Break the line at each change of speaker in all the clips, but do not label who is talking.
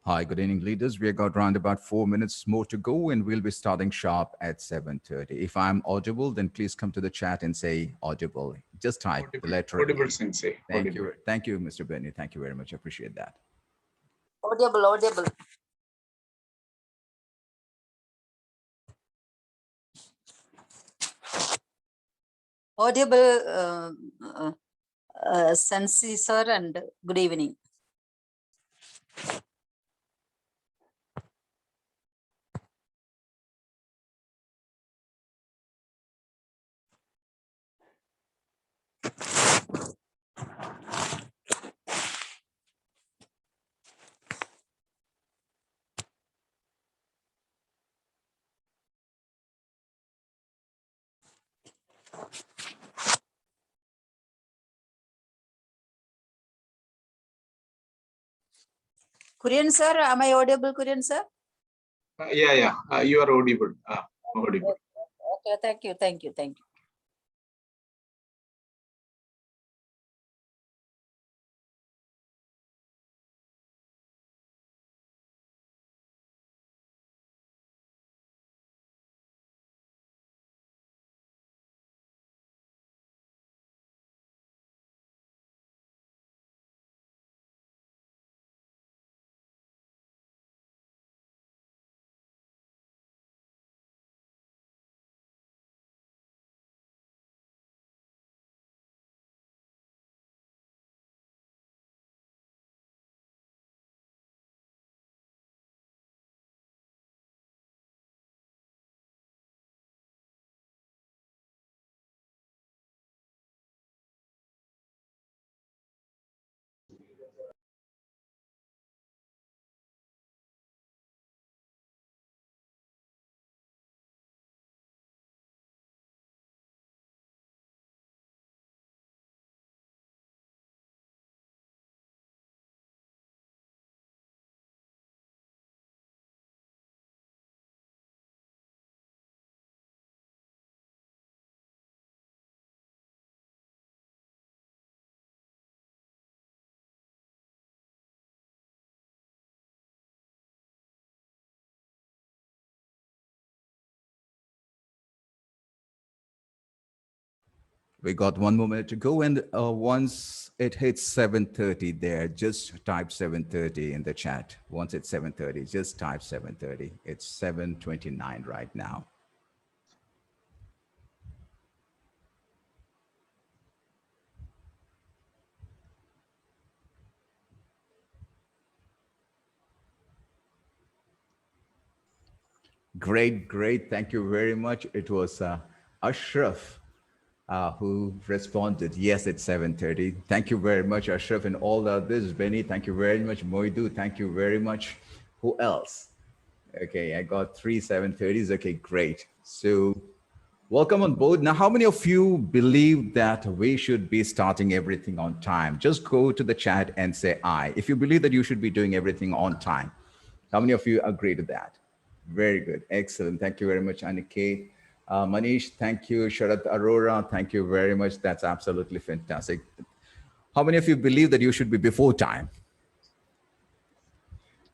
Hi, good evening, leaders. We have got around about 4 minutes more to go, and we'll be starting sharp at 7:30. If I'm audible, then please come to the chat and say audible. Just type the
Audible,
letter
audible,
A.
Sensei.
Thank
Audible.
you. Thank you, Mr. Benny. Thank you very much. I appreciate that.
Audible, audible. Audible, Sensei sir, and good evening. Kurian sir, am I audible, Kurian sir?
Yeah. You are audible. Audible.
Okay, thank you, thank you, thank you.
We got 1 more minute to go, and once it hits 7:30 there, just type 7:30 in the chat. Once it's 7:30, just type 7:30. It's 7:29 right now. Great. Thank you very much. It was Ashraf who responded, yes, it's 7:30. Thank you very much, Ashraf, and all the others. Benny, thank you very much. Moidu, thank you very much. Who else? Okay, I got 3 7:30s. Okay, great. So welcome on board. Now, how many of you believe that we should be starting everything on time? Just go to the chat and say I. If you believe that you should be doing everything on time, how many of you agree to that? Very good. Excellent. Thank you very much, Aniket. Manish, thank you. Sharat Arora, thank you very much. That's absolutely fantastic. How many of you believe that you should be before time?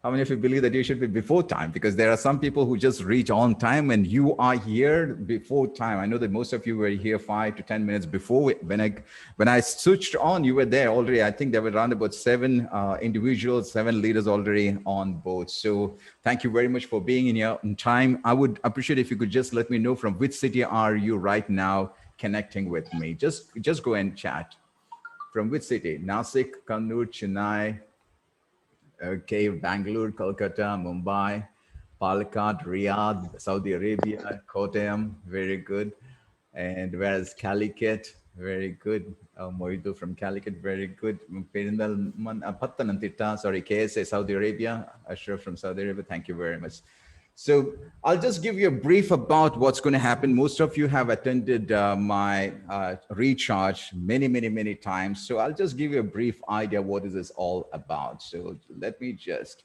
How many of you believe that you should be before time? Because there are some people who just reach on time, and you are here before time. I know that most of you were here 5 to 10 minutes before. When I switched on, you were there already. I think there were around about 7 individuals, 7 leaders already on board. So thank you very much for being in here on time. I would appreciate if you could just let me know from which city are you right now connecting with me. Just go and chat. From which city? Nasik, Kannur, Chennai. Okay, Bangalore, Kolkata, Mumbai, Palakkad, Riyadh, Saudi Arabia, Kottayam, very good. And whereas Calicut, very good. Moidu from Calicut, very good. Pattananthitta, sorry, KSA, Saudi Arabia. Ashraf from Saudi Arabia, thank you very much. So I'll just give you a brief about what's going to happen. Most of you have attended my recharge many times. So I'll just give you a brief idea what is this all about. So let me just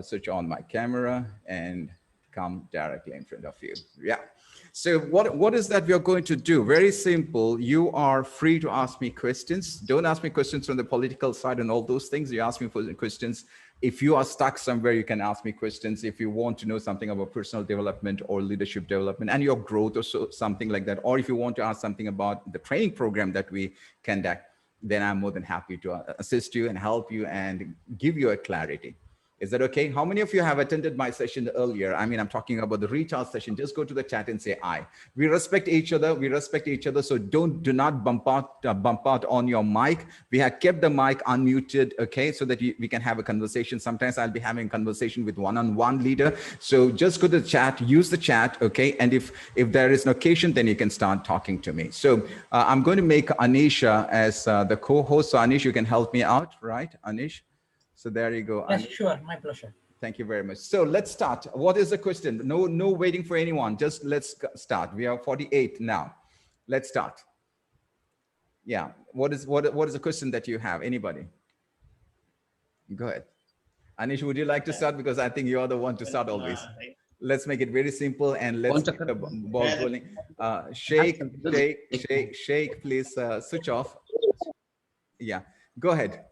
switch on my camera and come directly in front of you. Yeah. So what is that we are going to do? Very simple. You are free to ask me questions. Don't ask me questions from the political side and all those things. You ask me for questions. If you are stuck somewhere, you can ask me questions. If you want to know something about personal development or leadership development and your growth or something like that, or if you want to ask something about the training program that we conduct, then I'm more than happy to assist you and help you and give you a clarity. Is that okay? How many of you have attended my session earlier? I mean, I'm talking about the recharge session. Just go to the chat and say I. We respect each other. We respect each other. So do not bump out on your mic. We have kept the mic unmuted, okay, so that we can have a conversation. Sometimes I'll be having a conversation with one-on-one leader. So just go to the chat, use the chat, okay? And if there is an occasion, then you can start talking to me. So I'm going to make Anisha as the co-host. So Anish, you can help me out, right, Anish? So there you go.
Yes, sure, my pleasure.
Thank you very much. So let's start. What is the question? No waiting for anyone. Just let's start. We are 48 now. Let's start. Yeah. What is the question that you have? Anybody? Go ahead. Anish, would you like to start? Because I think you are the one to start always. Let's make it very simple and let's get the ball rolling. Sheikh, please switch off. Yeah. Go ahead.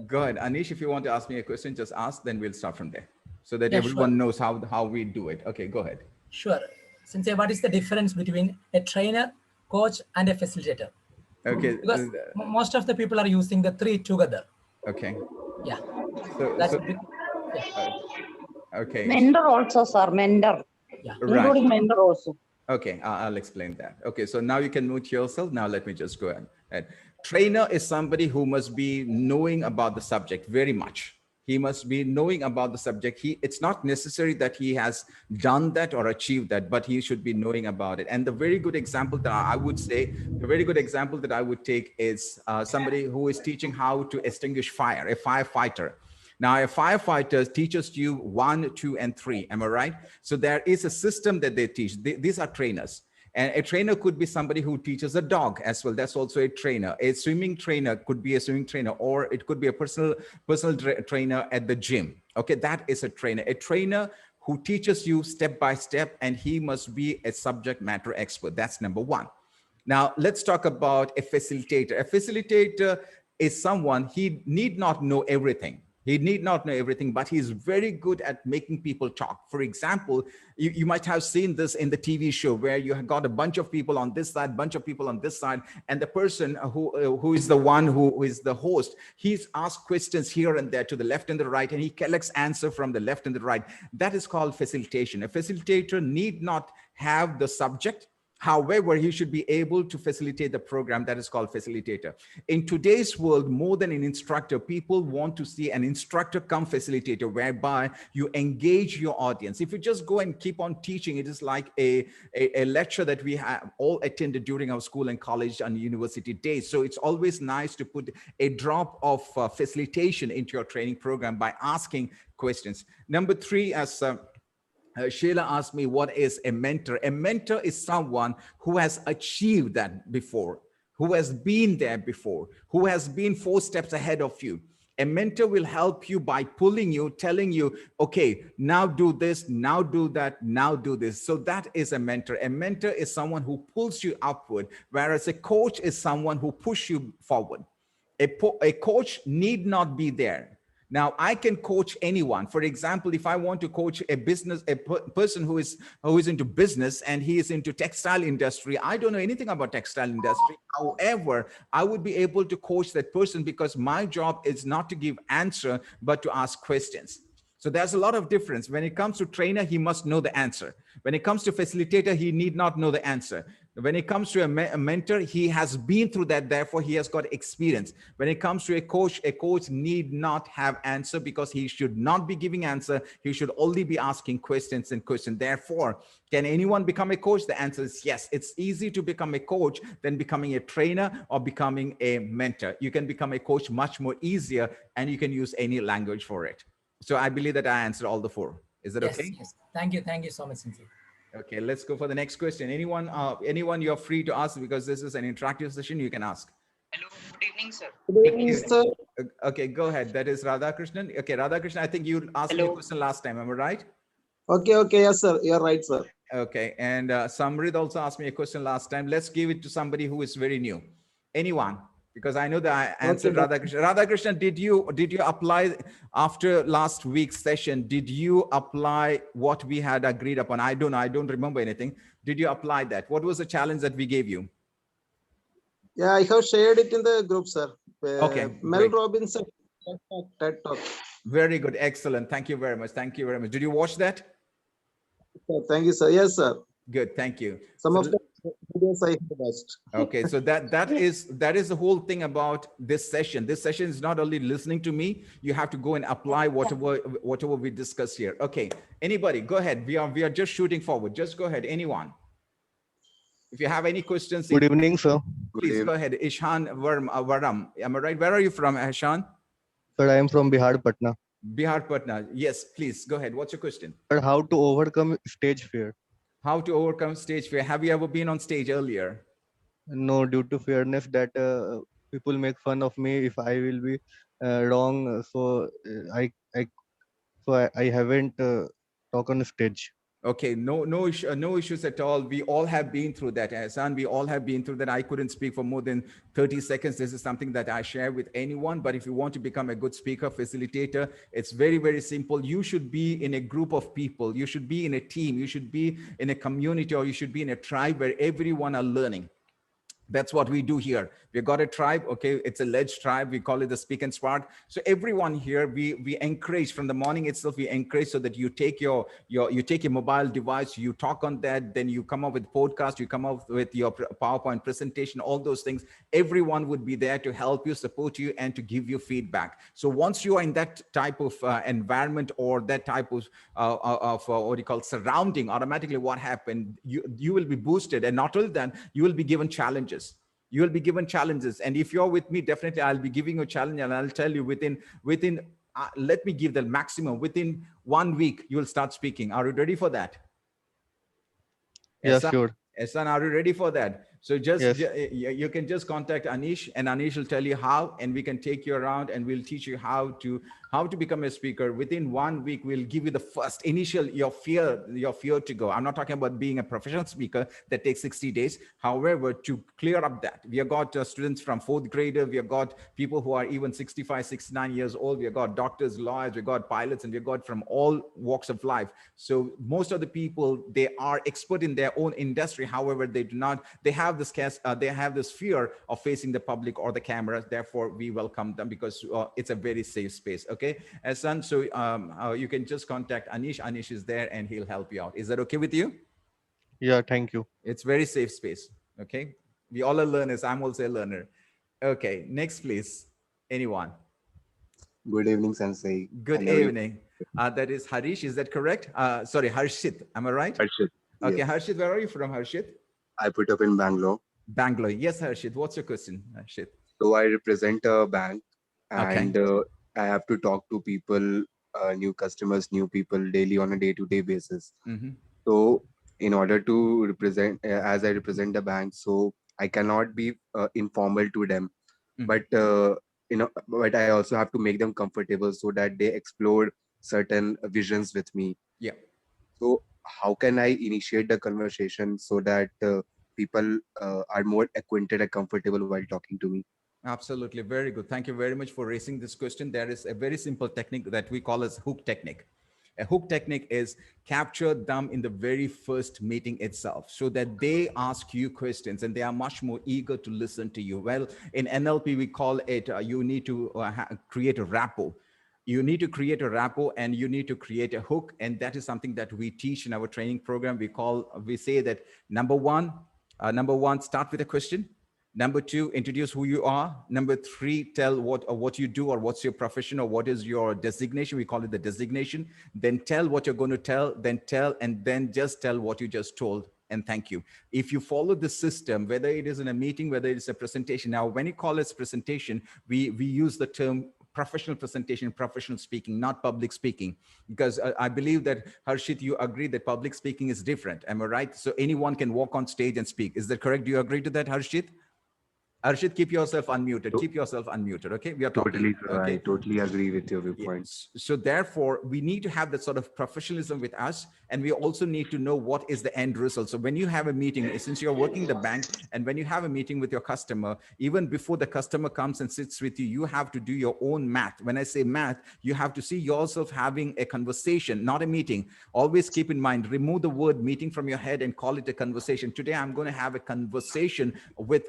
Go ahead, Anish. If you want to ask me a question, just ask. Then we'll start from there, so that everyone knows how we do it. Okay, go ahead.
Sure. Sensei, what is the difference between a trainer, coach, and a facilitator?
Okay.
Because most of the people are using the three together.
Okay.
Yeah.
Okay.
Mentor also, sir. Mentor.
Yeah.
Including mentor also.
Okay, I'll explain that. Okay, so now you can mute yourself. Now let me just go ahead. Trainer is somebody who must be knowing about the subject very much. He must be knowing about the subject. It's not necessary that he has done that or achieved that, but he should be knowing about it. And the very good example that I would take is somebody who is teaching how to extinguish fire, a firefighter. Now, a firefighter teaches you 1, 2, and 3. Am I right? So there is a system that they teach. These are trainers. And a trainer could be somebody who teaches a dog as well. That's also a trainer. A swimming trainer could be a swimming trainer, or it could be a personal trainer at the gym. Okay, that is a trainer. A trainer who teaches you step by step, and he must be a subject matter expert. That's number one. Now, let's talk about a facilitator. A facilitator is someone, he need not know everything. He need not know everything, but he's very good at making people talk. For example, you might have seen this in the TV show where you have got a bunch of people on this side, bunch of people on this side, and the person who is the one who is the host, he's asked questions here and there to the left and the right, and he collects answer from the left and the right. That is called facilitation. A facilitator need not have the subject. However, he should be able to facilitate the program. That is called facilitator. In today's world, more than an instructor, people want to see an instructor come facilitator, whereby you engage your audience. If you just go and keep on teaching, it is like a lecture that we have all attended during our school and college and university days. So it's always nice to put a drop of facilitation into your training program by asking questions. Number 3, as Sheila asked me, what is a mentor? A mentor is someone who has achieved that before, who has been there before, who has been 4 steps ahead of you. A mentor will help you by pulling you, telling you, okay, now do this, now do that, now do this. So that is a mentor. A mentor is someone who pulls you upward, whereas a coach is someone who pushes you forward. A coach need not be there. Now, I can coach anyone. For example, if I want to coach a person who is into business and he is into textile industry, I don't know anything about textile industry. However, I would be able to coach that person because my job is not to give answer, but to ask questions. So there's a lot of difference. When it comes to trainer, he must know the answer. When it comes to facilitator, he need not know the answer. When it comes to a mentor, he has been through that, therefore he has got experience. When it comes to a coach need not have answer because he should not be giving answer. He should only be asking questions and questions. Therefore, can anyone become a coach? The answer is yes. It's easy to become a coach than becoming a trainer or becoming a mentor. You can become a coach much more easier, and you can use any language for it. So I believe that I answered all the 4. Is that okay?
Yes. Thank you so much, Sensei.
Okay, let's go for the next question. Anyone you're free to ask because this is an interactive session, you can ask.
Hello, good evening, sir.
Good evening, sir.
Okay, go ahead. That is Radhakrishnan. Okay, Radhakrishnan, I think you asked me a
Hello.
question last time. Am I right?
Okay, yes, sir. You're right, sir.
Okay, and Samrid also asked me a question last time. Let's give it to somebody who is very new. Anyone? Because I know that I answered
Okay,
Radhakrishnan. Radhakrishnan, did you apply after last week's session? Did you apply what we had agreed upon? I don't know. I don't remember anything. Did you apply that? What was the challenge that we gave you?
Yeah, I have shared it in the group, sir.
Okay,
Mel
great.
Robinson, TED Talk.
Very good. Excellent. Thank you very much. Thank you very much. Did you watch that?
Thank you, sir. Yes, sir.
Good. Thank you.
Some
So-
of the videos I have watched.
Okay, so that is the whole thing about this session. This session is not only listening to me, you have to go and apply whatever we discuss here. Okay, anybody, go ahead. We are just shooting forward. Just go ahead, anyone. If you have any questions,
Good evening, sir.
please go ahead. Ishan Varam, am I right? Where are you from, Ishan?
Sir, I am from Bihar, Patna.
Bihar, Patna. Yes, please go ahead. What's your question?
Sir, how to overcome stage fear?
How to overcome stage fear? Have you ever been on stage earlier?
No, due to fearness that people make fun of me if I will be wrong. So I haven't talked on stage.
Okay, no issues at all. We all have been through that, Hassan. We all have been through that. I couldn't speak for more than 30 seconds. This is something that I share with anyone. But if you want to become a good speaker, facilitator, it's very, very simple. You should be in a group of people. You should be in a team. You should be in a community, or you should be in a tribe where everyone are learning. That's what we do here. We've got a tribe. Okay, it's a ledge tribe. We call it the Speak and Spark. So everyone here, we encourage from the morning itself. We encourage so that you take your mobile device, you talk on that, then you come up with podcast, you come up with your PowerPoint presentation, all those things. Everyone would be there to help you, support you, and to give you feedback. So once you are in that type of environment or that type of what you call surrounding, automatically what happened, you will be boosted, and not only that, you will be given challenges. You will be given challenges, and if you're with me, definitely I'll be giving you a challenge, and I'll tell you within let me give the maximum, within 1 week you will start speaking. Are you ready for that?
Yeah,
Ehsan,
sure.
Ehsan, are you ready for that? So just
Yes.
you can just contact Anish, and Anish will tell you how, and we can take you around and we'll teach you how to become a speaker. Within 1 week, we'll give you the first initial, your fear to go. I'm not talking about being a professional speaker that takes 60 days. However, to clear up that, we have got students from 4th grader. We have got people who are even 65, 69 years old. We have got doctors, lawyers, we've got pilots, and we've got from all walks of life. So most of the people, they are expert in their own industry. However, they have this fear of facing the public or the camera. Therefore, we welcome them because it's a very safe space. Okay, Ehsan, so you can just contact Anish. Anish is there and he'll help you out. Is that okay with you?
Yeah, thank you.
It's very safe space. Okay, we all are learners. I'm also a learner. Okay, next please. Anyone?
Good evening, Sensei.
Good
Hello,
evening. That is Harish. Is that correct? Sorry, Harshit. Am I right?
Harshit.
Okay,
Yes.
Harshit, where are you from, Harshit?
I put up in Bangalore.
Bangalore. Yes, Harshit. What's your question, Harshit?
So I represent a bank,
Okay.
and I have to talk to people, new customers, new people daily on a day-to-day basis.
Mhm.
So in order to represent, as I represent the bank, so I cannot be informal to them,
Mhm.
but but I also have to make them comfortable so that they explore certain visions with me.
Yeah.
So how can I initiate the conversation so that people are more acquainted and comfortable while talking to me?
Absolutely. Very good. Thank you very much for raising this question. There is a very simple technique that we call as hook technique. A hook technique is capture them in the very first meeting itself so that they ask you questions and they are much more eager to listen to you. Well, in NLP, we call it you need to create a rapport. You need to create a rapport and you need to create a hook. And that is something that we teach in our training program. We say that number one, start with a question. Number two, introduce who you are. Number three, tell what you do or what's your profession or what is your designation. We call it the designation. Then tell what you're going to tell, and then just tell what you just told. And thank you. If you follow the system, whether it is in a meeting, whether it's a presentation. Now, when you call it presentation, we use the term professional presentation, professional speaking, not public speaking, because I believe that Harshit, you agree that public speaking is different. Am I right? So anyone can walk on stage and speak. Is that correct? Do you agree to that, Harshit? Arshit, keep yourself unmuted. Keep yourself unmuted. Okay, we are talking.
Totally, sir.
Okay.
I totally agree with your
Yeah.
viewpoints.
So therefore, we need to have that sort of professionalism with us, and we also need to know what is the end result. So when you have a meeting, since you're working the bank, and when you have a meeting with your customer, even before the customer comes and sits with you, you have to do your own math. When I say math, you have to see yourself having a conversation, not a meeting. Always keep in mind, remove the word meeting from your head and call it a conversation. Today, I'm going to have a conversation with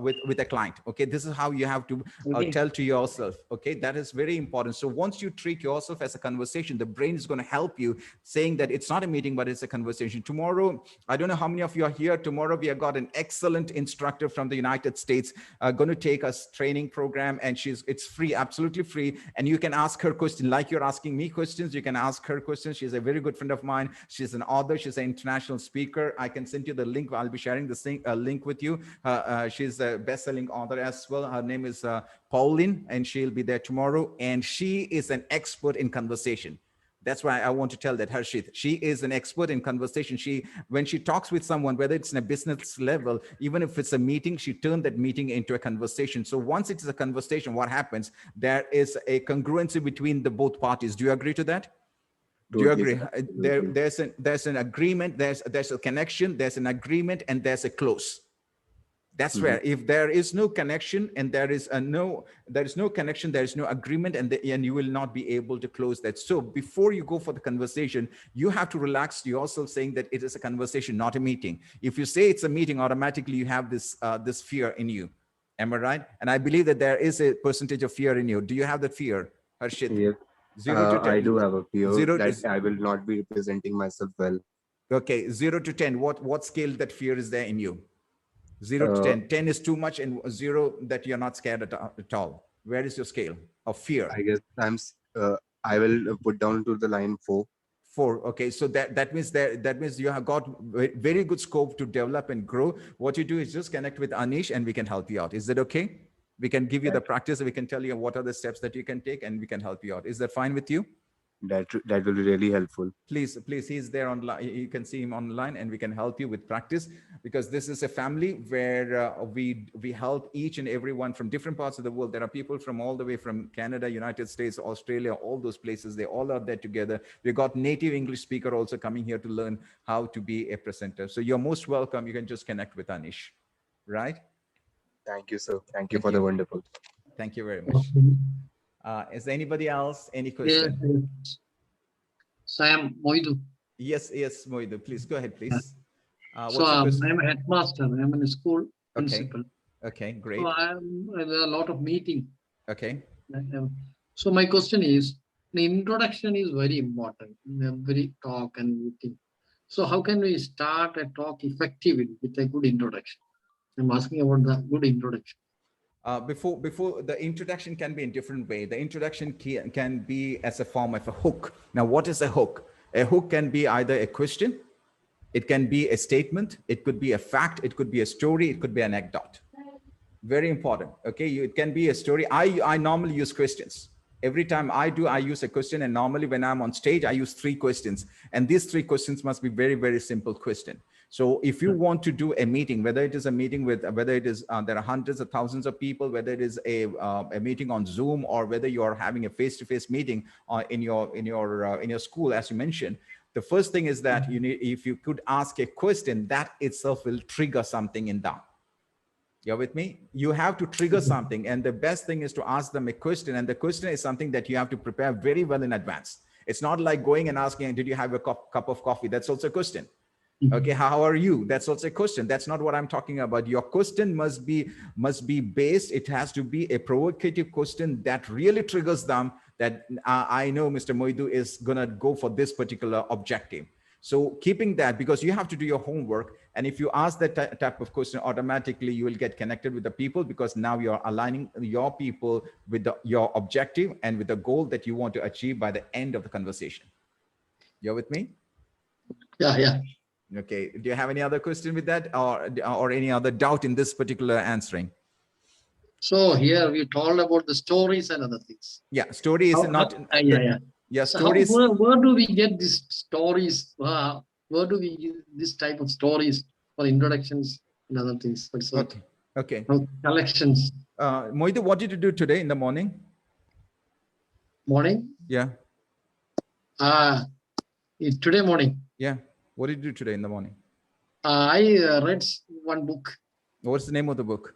with a client. Okay, this is how you have to tell to yourself. Okay, that is very important. So once you treat yourself as a conversation, the brain is going to help you, saying that it's not a meeting, but it's a conversation. Tomorrow, I don't know how many of you are here. Tomorrow, we have got an excellent instructor from the United States going to take us training program, and it's free, absolutely free. And you can ask her question like you're asking me questions. You can ask her questions. She's a very good friend of mine. She's an author. She's an international speaker. I can send you the link. I'll be sharing the link with you. She's a best-selling author as well. Her name is Pauline, and she'll be there tomorrow. And she is an expert in conversation. That's why I want to tell that, Harshit. She is an expert in conversation. When she talks with someone, whether it's in a business level, even if it's a meeting, she turned that meeting into a conversation. So once it is a conversation, what happens? There is a congruency between the both parties. Do you agree to that? Do you agree? There's an agreement, there's a connection, there's an agreement, and there's a close. That's where, if there is no connection and there is no connection, there is no agreement, and you will not be able to close that. So before you go for the conversation, you have to relax yourself, saying that it is a conversation, not a meeting. If you say it's a meeting, automatically you have this fear in you. Am I right? And I believe that there is a percentage of fear in you. Do you have that fear, Harshit?
Yes.
0 to 10.
I do have a fear that
to,
I will not be representing myself well.
Okay, 0 to 10. What scale that fear is there in you? 0 to 10. 10 is too much, and 0 that you're not scared at all. Where is your scale of fear?
I guess I will put down to the line 4.
4. Okay, so that means you have got very good scope to develop and grow. What you do is just connect with Anish, and we can help you out. Is that okay? We can give you the practice. We can tell you what are the steps that you can take, and we can help you out. Is that fine with you?
That will be really helpful.
Please, he's there online. You can see him online, and we can help you with practice, because this is a family where we help each and everyone from different parts of the world. There are people from all the way from Canada, United States, Australia, all those places. They all are there together. We got native English speaker also coming here to learn how to be a presenter. So you're most welcome. You can just connect with Anish, right?
Thank you, sir. Thank you for the wonderful.
Thank you very much. Is there anybody else? Any question?
Yes. Sam Moidu.
Yes, Moidu. Please go ahead, please.
So I'm a headmaster. I'm in a school principal.
Okay, great.
So there are a lot of meeting.
Okay.
So my question is, the introduction is very important in every talk and meeting. So how can we start a talk effectively with a good introduction? I'm asking about the good introduction.
Before the introduction can be in different way. The introduction can be as a form of a hook. Now, what is a hook? A hook can be either a question, it can be a statement, it could be a fact, it could be a story, it could be an anecdote. Very important. Okay, it can be a story. I normally use questions. Every time I use a question, and normally when I'm on stage, I use 3 questions, and these 3 questions must be very, very simple question. So if you want to do a meeting, whether it is a meeting with, whether it is, there are hundreds of thousands of people, whether it is a meeting on Zoom, or whether you are having a face-to-face meeting in your school, as you mentioned, the first thing is that if you could ask a question, that itself will trigger something in them. You're with me? You have to trigger something, and the best thing is to ask them a question, and the question is something that you have to prepare very well in advance. It's not like going and asking, did you have a cup of coffee? That's also a question. Okay, how are you? That's also a question. That's not what I'm talking about. Your question must be based. It has to be a provocative question that really triggers them, that I know Mr. Moidu is gonna go for this particular objective. So keeping that, because you have to do your homework, and if you ask that type of question, automatically you will get connected with the people, because now you're aligning your people with your objective and with the goal that you want to achieve by the end of the conversation. You're with me?
Yeah.
Okay. Do you have any other question with that, or any other doubt in this particular answering?
So here we told about the stories and other things.
Yeah, story is not. Yeah,
so
stories.
Where do we get these stories? Where do we get this type of stories for introductions and other things?
Okay. Okay.
collections.
Moidu, what did you do today in the morning?
Morning.
Yeah.
Today morning.
Yeah. What did you do today in the morning?
I read one book
What's the name of the book?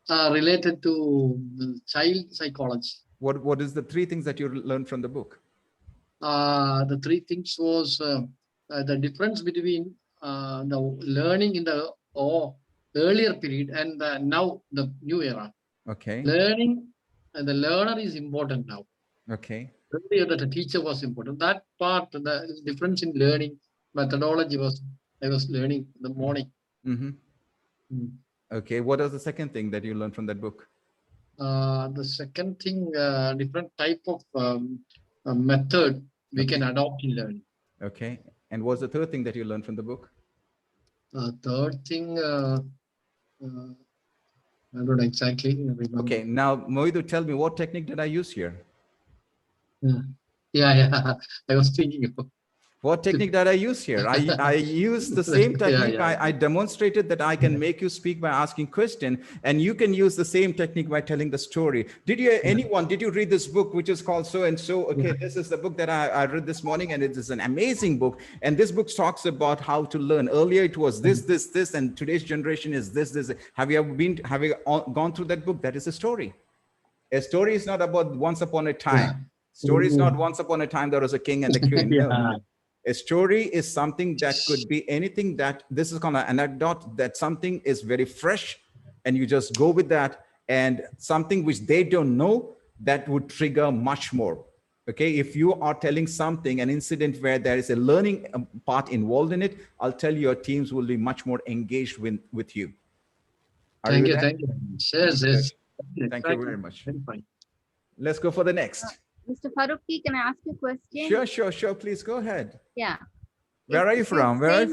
related to child psychology.
What is the 3 things that you learned from the book?
The 3 things was the difference between the learning in the earlier period and now the new era.
Okay.
Learning and the learner is important now.
Okay.
Earlier that the teacher was important. That part, the difference in learning methodology was I was learning in the morning.
Okay. What was the second thing that you learned from that book?
The second thing, different type of method we can adopt in learning.
Okay. And what's the third thing that you learned from the book?
Third thing, I don't exactly remember.
Okay. Now, Moidu, tell me, what technique did I use here?
Yeah. I was thinking about.
What technique did I use here? I used the same technique. I demonstrated that I can make you speak by asking question, and you can use the same technique by telling the story. Did you read this book, which is called so and so? Okay, this is the book that I read this morning, and it is an amazing book. And this book talks about how to learn. Earlier it was this, and today's generation is this. Have you gone through that book? That is a story. A story is not about once upon a time. Story is not once upon a time there was a king and the queen. No. A story is something that could be anything that this is kind of an anecdote that something is very fresh and you just go with that, and something which they don't know that would trigger much more. Okay. If you are telling something, an incident where there is a learning part involved in it, I'll tell you, your teams will be much more engaged with you.
Thank you. Yes.
Thank you very much. Let's go for the next.
Mr. Farookh, can I ask you a question?
Sure. Please go ahead.
Yeah.
Where are you from?
I'm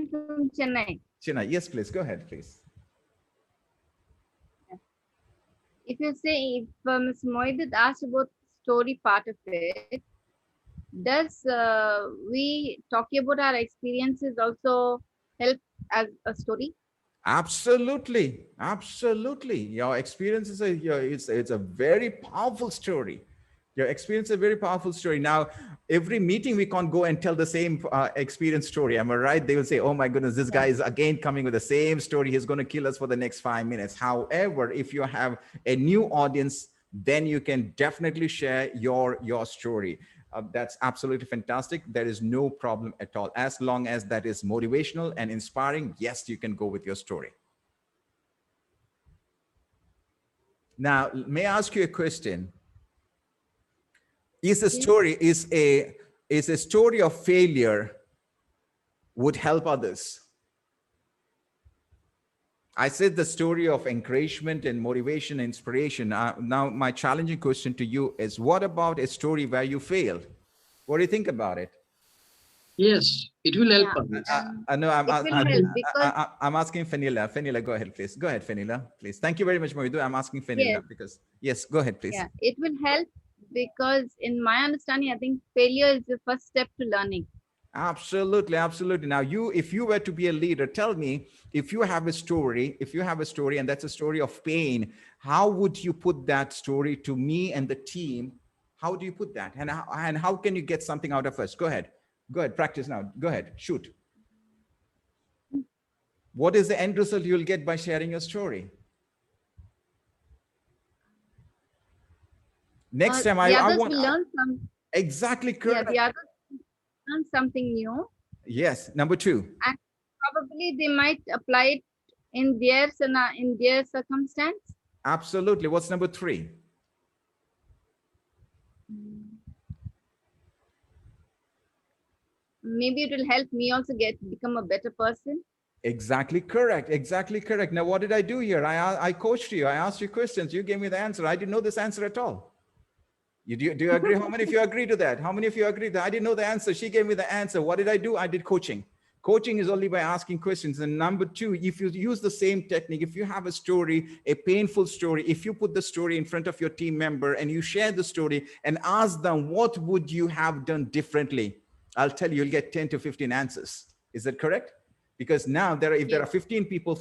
from Chennai.
Chennai. Yes, please. Go ahead, please.
If you say, if Ms. Moidit asked about story part of it, does we talking about our experiences also help as a story?
Absolutely. Your experience is it's a very powerful story. Your experience is a very powerful story. Now, every meeting we can't go and tell the same experience story. Am I right? They will say, oh my goodness, this guy is again coming with the same story. He's going to kill us for the next 5 minutes. However, if you have a new audience, then you can definitely share your story. That's absolutely fantastic. There is no problem at all. As long as that is motivational and inspiring, yes, you can go with your story. Now, may I ask you a question? Is a story of failure would help others? I said the story of encouragement and motivation, inspiration. Now, my challenging question to you is, what about a story where you failed? What do you think about it?
Yes, it will help others.
I'm asking Fenila. Fenila, go ahead, please. Go ahead, Fenila, please. Thank you very much, Moidu. I'm asking Fenila because, yes, go ahead, please.
Yeah, it will help because in my understanding, I think failure is the first step to learning.
Absolutely. Now, if you were to be a leader, tell me, if you have a story and that's a story of pain, how would you put that story to me and the team? How do you put that? And how can you get something out of us? Go ahead, practice now. Go ahead, shoot. What is the end result you'll get by sharing your story? Next time,
the others will learn some.
Exactly correct.
Yeah, the others learn something new.
Yes, number 2.
And probably they might apply it in their circumstance.
Absolutely. What's number 3?
Maybe it will help me also become a better person.
Exactly correct. Now, what did I do here? I coached you. I asked you questions. You gave me the answer. I didn't know this answer at all. Do you agree? How many of you agree to that? How many of you agree that I didn't know the answer? She gave me the answer. What did I do? I did coaching. Coaching is only by asking questions. And number 2, if you use the same technique, if you have a story, a painful story, if you put the story in front of your team member and you share the story and ask them, what would you have done differently? I'll tell you, you'll get 10 to 15 answers. Is that correct? Because now if there are 15 people,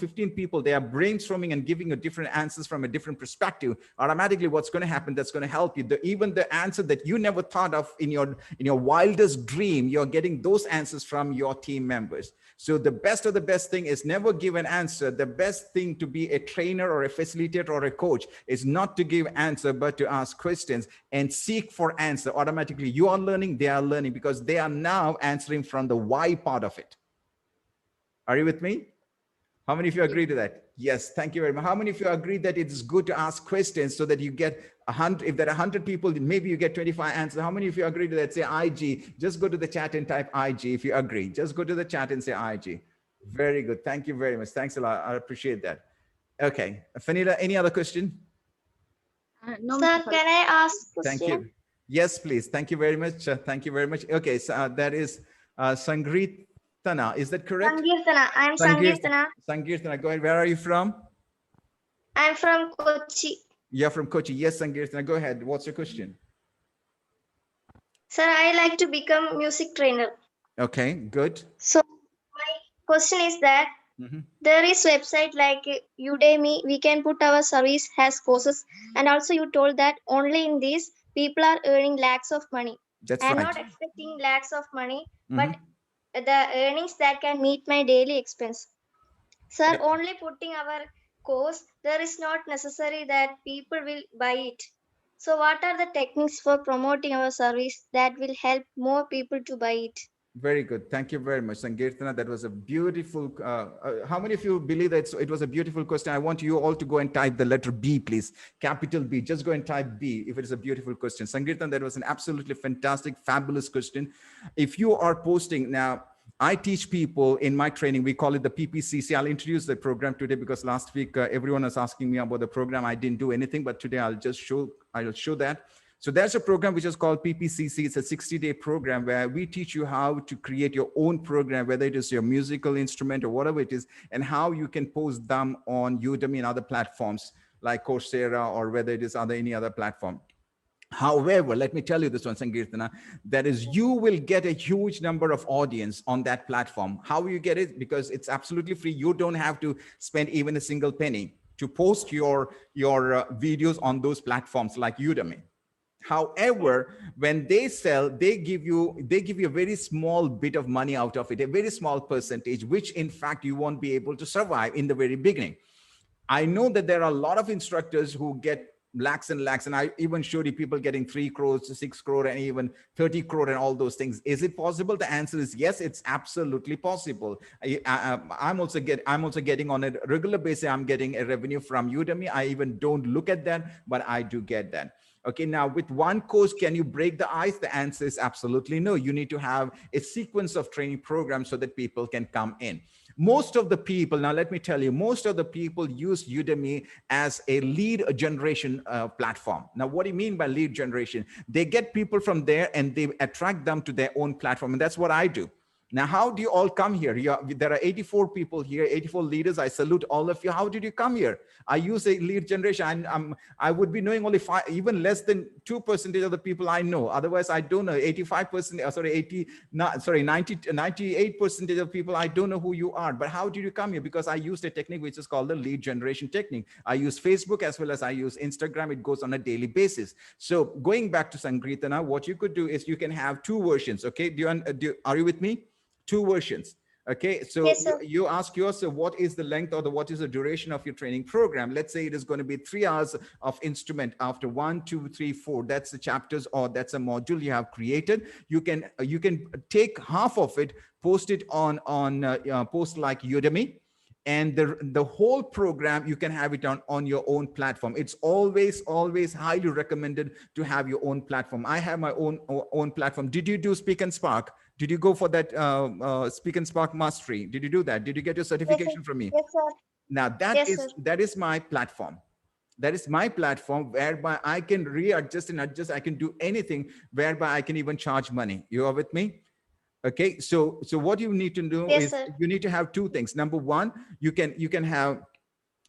they are brainstorming and giving you different answers from a different perspective. Automatically, what's going to happen, that's going to help you. Even the answer that you never thought of in your wildest dream, you're getting those answers from your team members. So the best of the best thing is never give an answer. The best thing to be a trainer or a facilitator or a coach is not to give answer, but to ask questions and seek for answer. Automatically, you are learning, they are learning, because they are now answering from the why part of it. Are you with me? How many of you agree to that? Yes, thank you very much. How many of you agree that it's good to ask questions so that you get 100, if there are 100 people, maybe you get 25 answers. How many of you agree to that? Say IG, just go to the chat and type IG if you agree. Just go to the chat and say IG. Very good, thank you very much. Thanks a lot, I appreciate that. Okay, Fanila, any other question?
No,
Sir,
Mr. Farookh.
can I ask a
Thank
question?
you. Yes, please, thank you very much. Thank you very much. Okay, so that is Sangritana, is that correct?
Sankirtana. I'm Sankirtana.
Sankirtana, go ahead. Where are you from?
I'm from Kochi.
You're from Kochi. Yes, Sankirtana, go ahead. What's your question?
Sir, I like to become music trainer.
Okay, good.
So my question is that
Mhm.
there is website like Udemy. We can put our service as courses, and also you told that only in this people are earning lakhs of money.
That's
I'm
right.
not expecting lakhs of money,
Mhm.
but the earnings that can meet my daily expense. Sir,
Yeah.
only putting our course, there is not necessary that people will buy it. So what are the techniques for promoting our service that will help more people to buy it?
Very good. Thank you very much, Sankirtana. That was a beautiful. How many of you believe that it was a beautiful question? I want you all to go and type the letter B, please. Capital B. Just go and type B if it is a beautiful question. Sankirtana, that was an absolutely fantastic, fabulous question. If you are posting now, I teach people in my training, we call it the Ppc'S. I'll introduce the program today because last week everyone was asking me about the program. I didn't do anything, but today I'll show that. So there's a program which is called Ppc'S. It's a 60-day program where we teach you how to create your own program, whether it is your musical instrument or whatever it is, and how you can post them on Udemy and other platforms like Coursera, or whether it is any other platform. However, let me tell you this one, Sankirtana, that is, you will get a huge number of audience on that platform. How you get it? Because it's absolutely free. You don't have to spend even a single penny to post your videos on those platforms like Udemy. However, when they sell, they give you a very small bit of money out of it, a very small percentage, which in fact you won't be able to survive in the very beginning. I know that there are a lot of instructors who get lakhs and lakhs, and I even showed you people getting 3 crores, 6 crore, and even 30 crore and all those things. Is it possible? The answer is yes, it's absolutely possible. I'm also getting on a regular basis. I'm getting a revenue from Udemy. I even don't look at that, but I do get that. Okay, now with one course, can you break the ice? The answer is absolutely no. You need to have a sequence of training programs so that people can come in. Most of the people, now let me tell you, most of the people use Udemy as a lead generation platform. Now, what do you mean by lead generation? They get people from there and they attract them to their own platform. And that's what I do. Now, how do you all come here? There are 84 people here, 84 leaders. I salute all of you. How did you come here? I use a lead generation. I would be knowing only even less than 2% of the people I know. Otherwise, I don't know. 98% of people, I don't know who you are. But how did you come here? Because I used a technique which is called the lead generation technique. I use Facebook as well as I use Instagram. It goes on a daily basis. So going back to Sankirtana, what you could do is you can have 2 versions. Okay, are you with me? 2 versions. Okay, so
Yes, sir.
you ask yourself, what is the length or what is the duration of your training program? Let's say it is going to be 3 hours of instrument after 1, 2, 3, 4. That's the chapters, or that's a module you have created. You can take half of it, post it on post like Udemy, and the whole program you can have it on your own platform. It's always highly recommended to have your own platform. I have my own platform. Did you do Speak and Spark? Did you go for that Speak and Spark mastery? Did you do that? Did you get your certification from me?
Yes, sir.
Now that is my platform. That is my platform whereby I can readjust and adjust. I can do anything whereby I can even charge money. You are with me? Okay, so what you need to do
Yes,
is
sir.
you need to have 2 things. Number one, you can have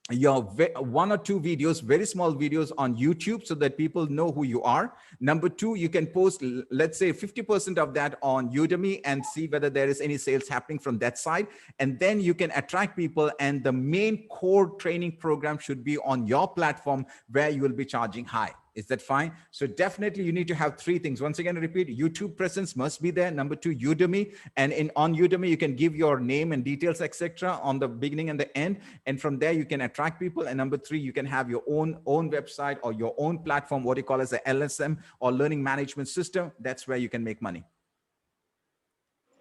your 1 or 2 videos, very small videos on YouTube so that people know who you are. Number 2, you can post, let's say 50% of that on Udemy and see whether there is any sales happening from that side. And then you can attract people, and the main core training program should be on your platform where you will be charging high. Is that fine? So definitely you need to have 3 things. Once again, I repeat, YouTube presence must be there. Number 2, Udemy. And on Udemy, you can give your name and details, etc. on the beginning and the end. And from there, you can attract people. And number 3, you can have your own website or your own platform, what you call as a LSM or learning management system. That's where you can make money.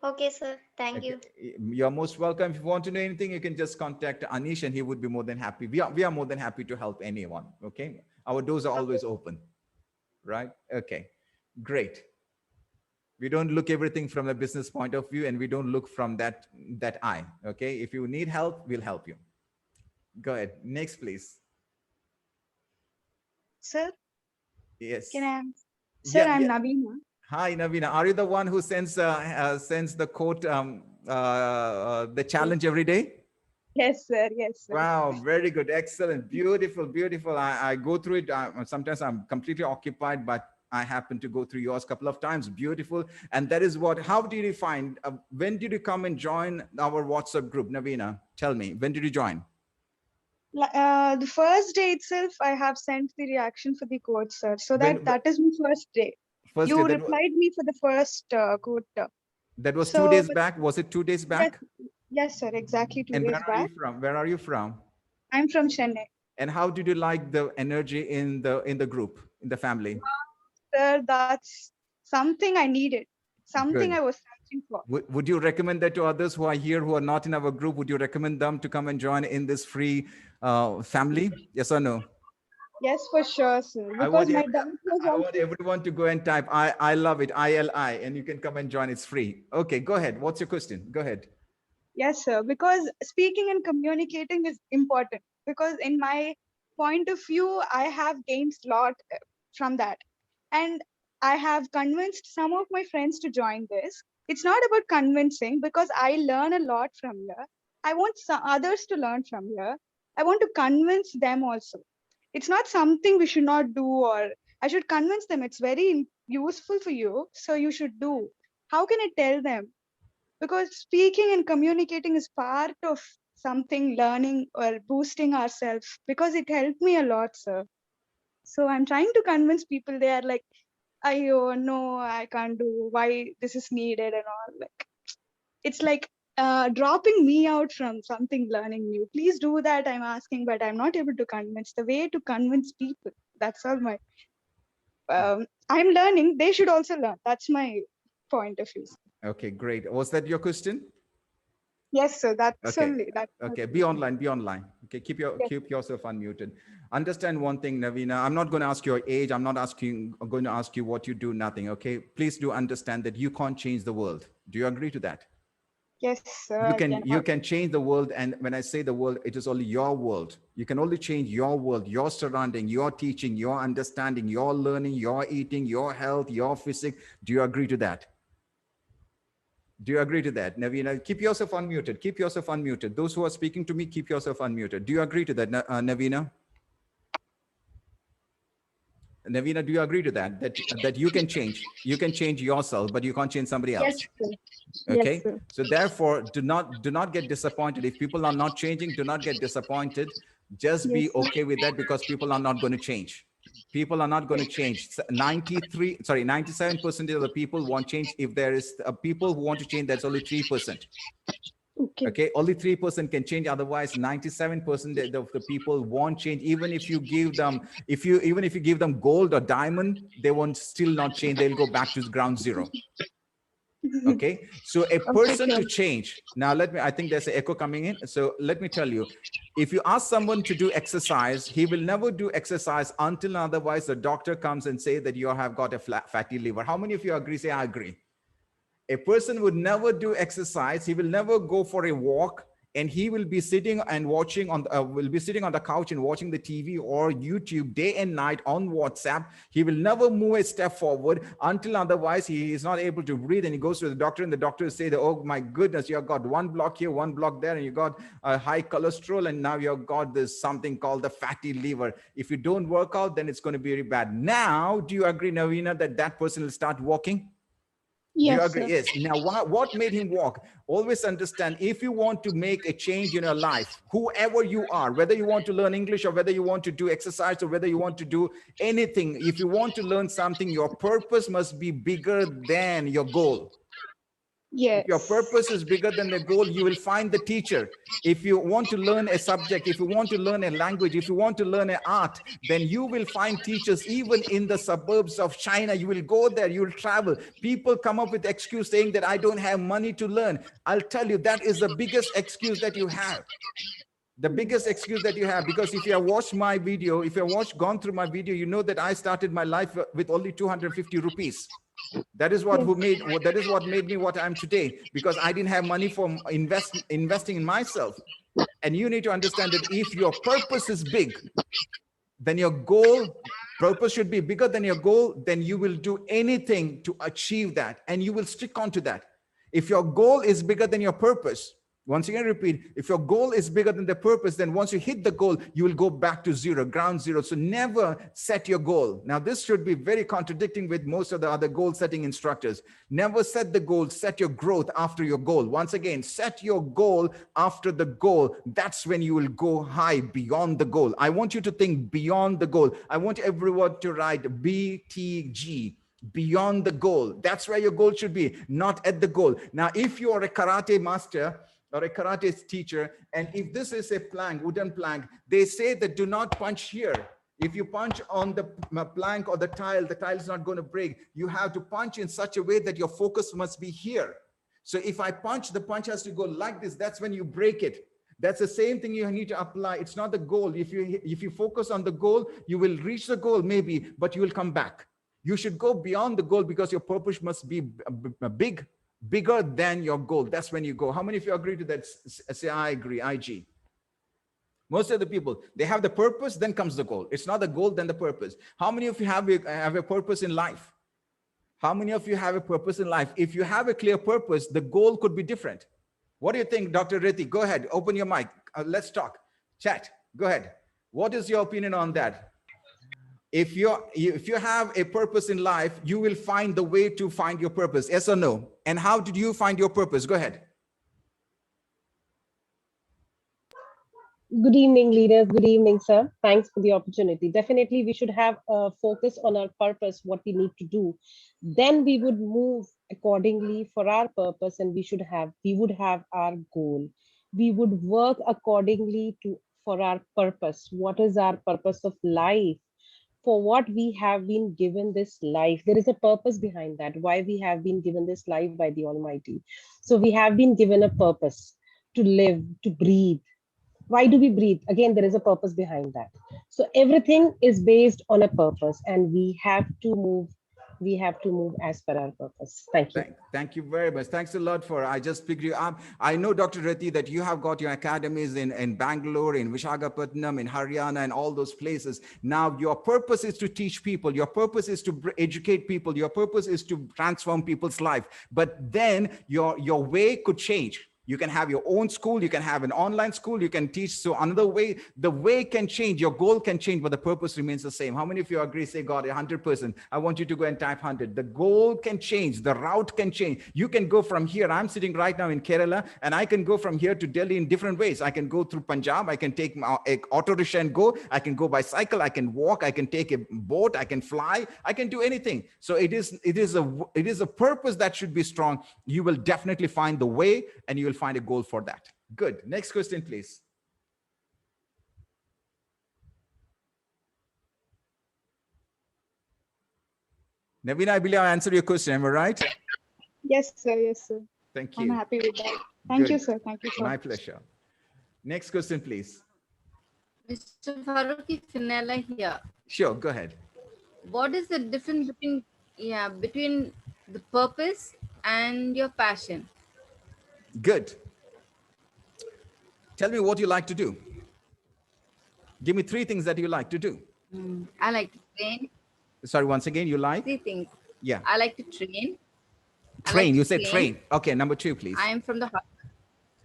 Okay, sir. Thank you.
You're most welcome. If you want to know anything, you can just contact Anish and he would be more than happy. We are more than happy to help anyone. Okay. Our doors are always open. Right. Okay. Great. We don't look everything from a business point of view, and we don't look from that eye. Okay. If you need help, we'll help you. Go ahead. Next, please.
Sir,
Yes.
can I? Sir,
Yeah,
I'm
yeah.
Navina.
Hi, Navina. Are you the one who sends the quote, the challenge every day?
Yes, sir. Yes, sir.
Wow, very good. Excellent. Beautiful, beautiful. I go through it. Sometimes I'm completely occupied, but I happen to go through yours a couple of times. Beautiful. And that is what, how did you find, when did you come and join our WhatsApp group, Navina? Tell me, when did you join?
The first day itself, I have sent the reaction for the quote, sir. So that is my first day.
First
You
day,
replied me for the first quote.
that was
So,
2 days back. Was it 2 days back?
Yes, sir. Exactly 2
And
days
where are
back.
you from? Where are you from?
I'm from Chennai.
And how did you like the energy in the group, in the family?
Sir, that's something I needed. Something
Good.
I was searching for.
Would you recommend that to others who are here, who are not in our group? Would you recommend them to come and join in this free family? Yes or no?
Yes, for sure, sir.
I
Because
want,
my doubt was
I
also.
want everyone to go and type I love it, ILI, and you can come and join. It's free. Okay, go ahead. What's your question? Go ahead.
Yes, sir. Because speaking and communicating is important. Because in my point of view, I have gained a lot from that. And I have convinced some of my friends to join this. It's not about convincing, because I learn a lot from here. I want some others to learn from here. I want to convince them also. It's not something we should not do, or I should convince them it's very useful for you, so you should do. How can I tell them? Because speaking and communicating is part of something learning or boosting ourselves, because it helped me a lot, sir. So I'm trying to convince people. They are like, oh no, I can't do, why this is needed and all. Like, it's like dropping me out from something learning new. Please do that, I'm asking, but I'm not able to convince. The way to convince people, that's all my I'm learning, they should also learn. That's my point of view.
Okay, great. Was that your question?
Yes, sir. That's
Okay.
only that.
Okay, be online, be online. Okay, keep yourself unmuted. Understand one thing, Navina. I'm not going to ask your age. I'm not going to ask you what you do, nothing. Okay, please do understand that you can't change the world. Do you agree to that?
Yes, sir.
You can change the world. And when I say the world, it is only your world. You can only change your world, your surrounding, your teaching, your understanding, your learning, your eating, your health, your physics. Do you agree to that? Do you agree to that? Navina, keep yourself unmuted. Keep yourself unmuted. Those who are speaking to me, keep yourself unmuted. Do you agree to that, Navina? Navina, do you agree to that? That you can change yourself, but you can't change somebody else.
Yes, sir.
Okay.
Yes, sir.
So therefore, do not get disappointed. If people are not changing, do not get disappointed. Just be okay with that, because people are not going to change. People are not going to change. 97% of the people want change. If there is people who want to change, that's only 3%. Okay, only 3% can change. Otherwise, 97% of the people won't change. Even if you give them, even if you give them gold or diamond, they won't still not change. They'll go back to ground zero. Okay, so a person to change. Now, I think there's an echo coming in. So let me tell you, if you ask someone to do exercise, he will never do exercise until otherwise the doctor comes and say that you have got a fatty liver. How many of you agree? Say, I agree. A person would never do exercise. He will never go for a walk and he will be sitting and watching on will be sitting on the couch and watching the TV or YouTube day and night on WhatsApp. He will never move a step forward until otherwise he is not able to breathe, and he goes to the doctor, and the doctor say that, oh my goodness, you have got one block here, one block there, and you got a high cholesterol, and now you've got this something called the fatty liver. If you don't work out, then it's going to be very bad. Now, do you agree, Navina, that that person will start walking?
Yes,
you agree?
sir.
Yes. Now, what made him walk? Always understand, if you want to make a change in your life, whoever you are, whether you want to learn English or whether you want to do exercise or whether you want to do anything, if you want to learn something, your purpose must be bigger than your goal.
Yes.
If your purpose is bigger than the goal, you will find the teacher. If you want to learn a subject, if you want to learn a language, if you want to learn an art, then you will find teachers even in the suburbs of China. You will go there, you will travel. People come up with excuse saying that I don't have money to learn. I'll tell you, that is the biggest excuse that you have. The biggest excuse that you have, because if you have watched my video, if you have gone through my video, you know that I started my life with only 250 rupees. That is what made me what I am today, because I didn't have money for investing in myself. And you need to understand that if your purpose is big, then your purpose should be bigger than your goal, then you will do anything to achieve that, and you will stick on to that. If your goal is bigger than your purpose, once again, repeat, if your goal is bigger than the purpose, then once you hit the goal, you will go back to zero, ground zero. So never set your goal. Now, this should be very contradicting with most of the other goal setting instructors. Never set the goal, set your growth after your goal. Once again, set your goal after the goal. That's when you will go high beyond the goal. I want you to think beyond the goal. I want everyone to write BTG. Beyond the goal. That's where your goal should be, not at the goal. Now, if you are a karate master or a karate teacher, and if this is a plank, wooden plank, they say that do not punch here. If you punch on the plank or the tile is not going to break. You have to punch in such a way that your focus must be here. So if I punch, the punch has to go like this. That's when you break it. That's the same thing you need to apply. It's not the goal. If you focus on the goal, you will reach the goal maybe, but you will come back. You should go beyond the goal, because your purpose must be bigger than your goal. That's when you go. How many of you agree to that? Say, I agree, IG. Most of the people, they have the purpose, then comes the goal. It's not the goal, then the purpose. How many of you have a purpose in life? How many of you have a purpose in life? If you have a clear purpose, the goal could be different. What do you think, Dr. Rithi? Go ahead, open your mic. Let's talk. Chat, go ahead. What is your opinion on that? If you have a purpose in life, you will find the way to find your purpose. Yes or no? And how did you find your purpose? Go ahead.
Good evening, leaders. Good evening, sir. Thanks for the opportunity. Definitely, we should have a focus on our purpose, what we need to do. Then we would move accordingly for our purpose, and we would have our goal. We would work accordingly for our purpose. What is our purpose of life? For what we have been given this life. There is a purpose behind that, why we have been given this life by the Almighty. So we have been given a purpose to live, to breathe. Why do we breathe? Again, there is a purpose behind that. So everything is based on a purpose, and we have to move as per our purpose. Thank you.
Thank you very much. Thanks a lot I just picked you up. I know, Dr. Rithi, that you have got your academies in Bangalore, in Visakhapatnam, in Haryana, and all those places. Now, your purpose is to teach people. Your purpose is to educate people. Your purpose is to transform people's life. But then your way could change. You can have your own school, you can have an online school, you can teach. So another way, the way can change, your goal can change, but the purpose remains the same. How many of you agree? Say, God, 100%. I want you to go and type 100. The goal can change, the route can change. You can go from here. I'm sitting right now in Kerala, and I can go from here to Delhi in different ways. I can go through Punjab, I can take my auto rickshaw and go. I can go by cycle, I can walk, I can take a boat, I can fly, I can do anything. So it is a purpose that should be strong. You will definitely find the way, and you will find a goal for that. Good. Next question, please. Navina, I believe I answered your question. Am I right?
Yes, sir. Yes, sir.
Thank you.
I'm happy with that. Thank you,
Good.
sir. Thank you, sir.
My pleasure. Next question, please.
Mr. Farookh Finella here.
Sure, go ahead.
What is the difference between the purpose and your passion?
Good. Tell me what you like to do. Give me 3 things that you like to do.
I like to train.
Sorry, once again, you like?
3 things.
Yeah.
I like to train.
Train.
to
You said
train.
train. Okay, number 2, please.
I am from the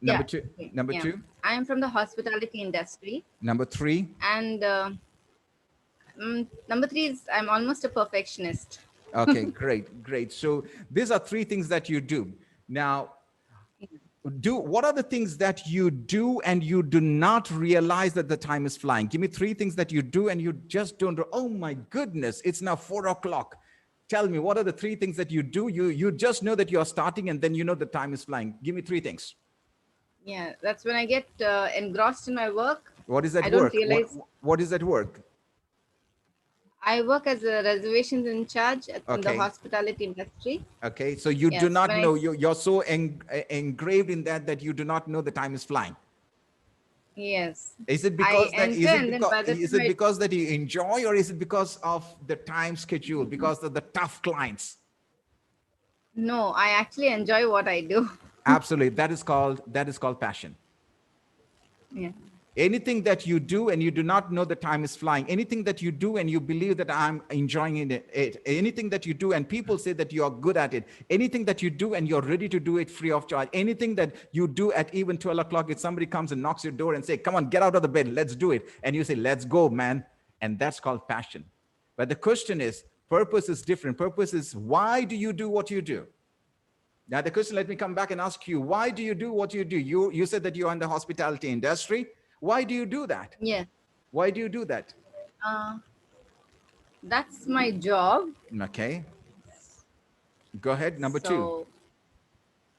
Number 2. Number 2.
I am from the hospitality industry.
Number 3.
And number 3 is I'm almost a perfectionist.
Okay, great. So these are 3 things that you do. Now, what are the things that you do and you do not realize that the time is flying? Give me 3 things that you do and you just don't. Oh my goodness, it's now 4 o'clock. Tell me, what are the 3 things that you do? You just know that you're starting and then you know the time is flying. Give me 3 things.
Yeah, that's when I get engrossed in my work.
What is that
I
work?
don't realize.
What is that work?
I work as a reservations in charge in the
Okay.
hospitality industry.
Okay, so you do
Yes,
not
when
know, you're so engraved in that you do not know the time is flying.
Yes.
Is it because
is
it because that you enjoy, or is it because of the time schedule, because of the tough clients?
No, I actually enjoy what I do.
Absolutely. That is called passion.
Yeah.
Anything that you do and you do not know the time is flying, anything that you do and you believe that I'm enjoying it, anything that you do and people say that you are good at it, anything that you do and you're ready to do it free of charge, anything that you do at even 12 o'clock, if somebody comes and knocks your door and say, come on, get out of the bed, let's do it. And you say, let's go, man. And that's called passion. But the question is, purpose is different. Purpose is, why do you do what you do? Now the question, let me come back and ask you, why do you do what you do? You said that you're in the hospitality industry. Why do you do that?
Yeah.
Why do you do that?
That's my job.
Okay. Go ahead. Number 2.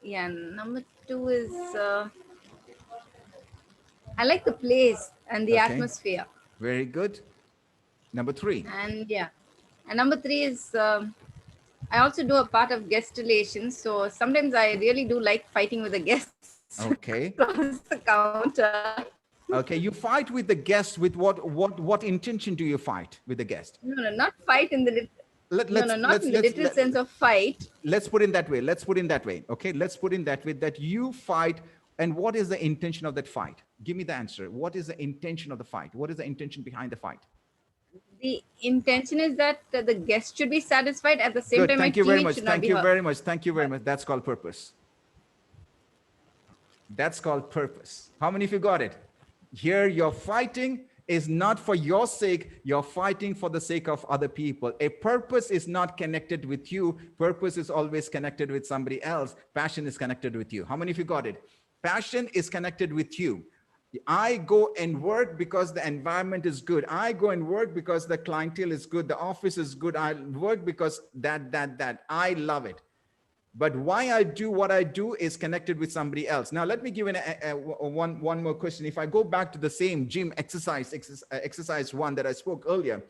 Yeah, number 2 is I like the place and the atmosphere.
Very good. Number 3.
And number 3 is I also do a part of guest relations. So sometimes I really do like fighting with the guests.
Okay.
Across the counter.
Okay, you fight with the guest with what intention do you fight with the guest?
No, not fight in the not in the literal sense of fight.
Let's put it that way. Okay, let's put it that way, that you fight. And what is the intention of that fight? Give me the answer. What is the intention of the fight? What is the intention behind the fight?
The intention is that the guest should be satisfied at the same
Good.
time.
Thank you very much. Thank you very much. Thank you very much. That's called purpose. That's called purpose. How many of you got it? Here, your fighting is not for your sake. You're fighting for the sake of other people. A purpose is not connected with you. Purpose is always connected with somebody else. Passion is connected with you. How many of you got it? Passion is connected with you. I go and work because the environment is good. I go and work because the clientele is good. The office is good. I work because that. I love it. But why I do what I do is connected with somebody else. Now, let me give one more question. If I go back to the same gym exercise 1 that I spoke earlier.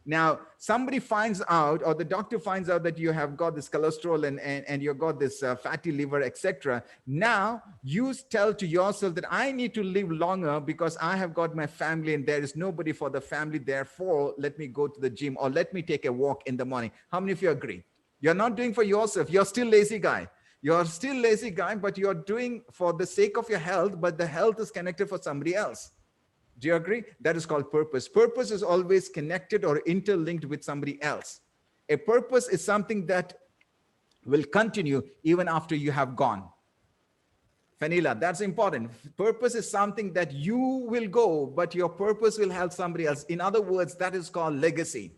Now, somebody finds out, or the doctor finds out that you have got this cholesterol and you've got this fatty liver, etc. Now, you tell to yourself that I need to live longer because I have got my family and there is nobody for the family. Therefore, let me go to the gym or let me take a walk in the morning. How many of you agree? You're not doing for yourself. You're still lazy guy. You're still lazy guy, but you're doing for the sake of your health, but the health is connected for somebody else. Do you agree? That is called purpose. Purpose is always connected or interlinked with somebody else. A purpose is something that will continue even after you have gone. Fanila, that's important. Purpose is something that you will go, but your purpose will help somebody else. In other words, that is called legacy.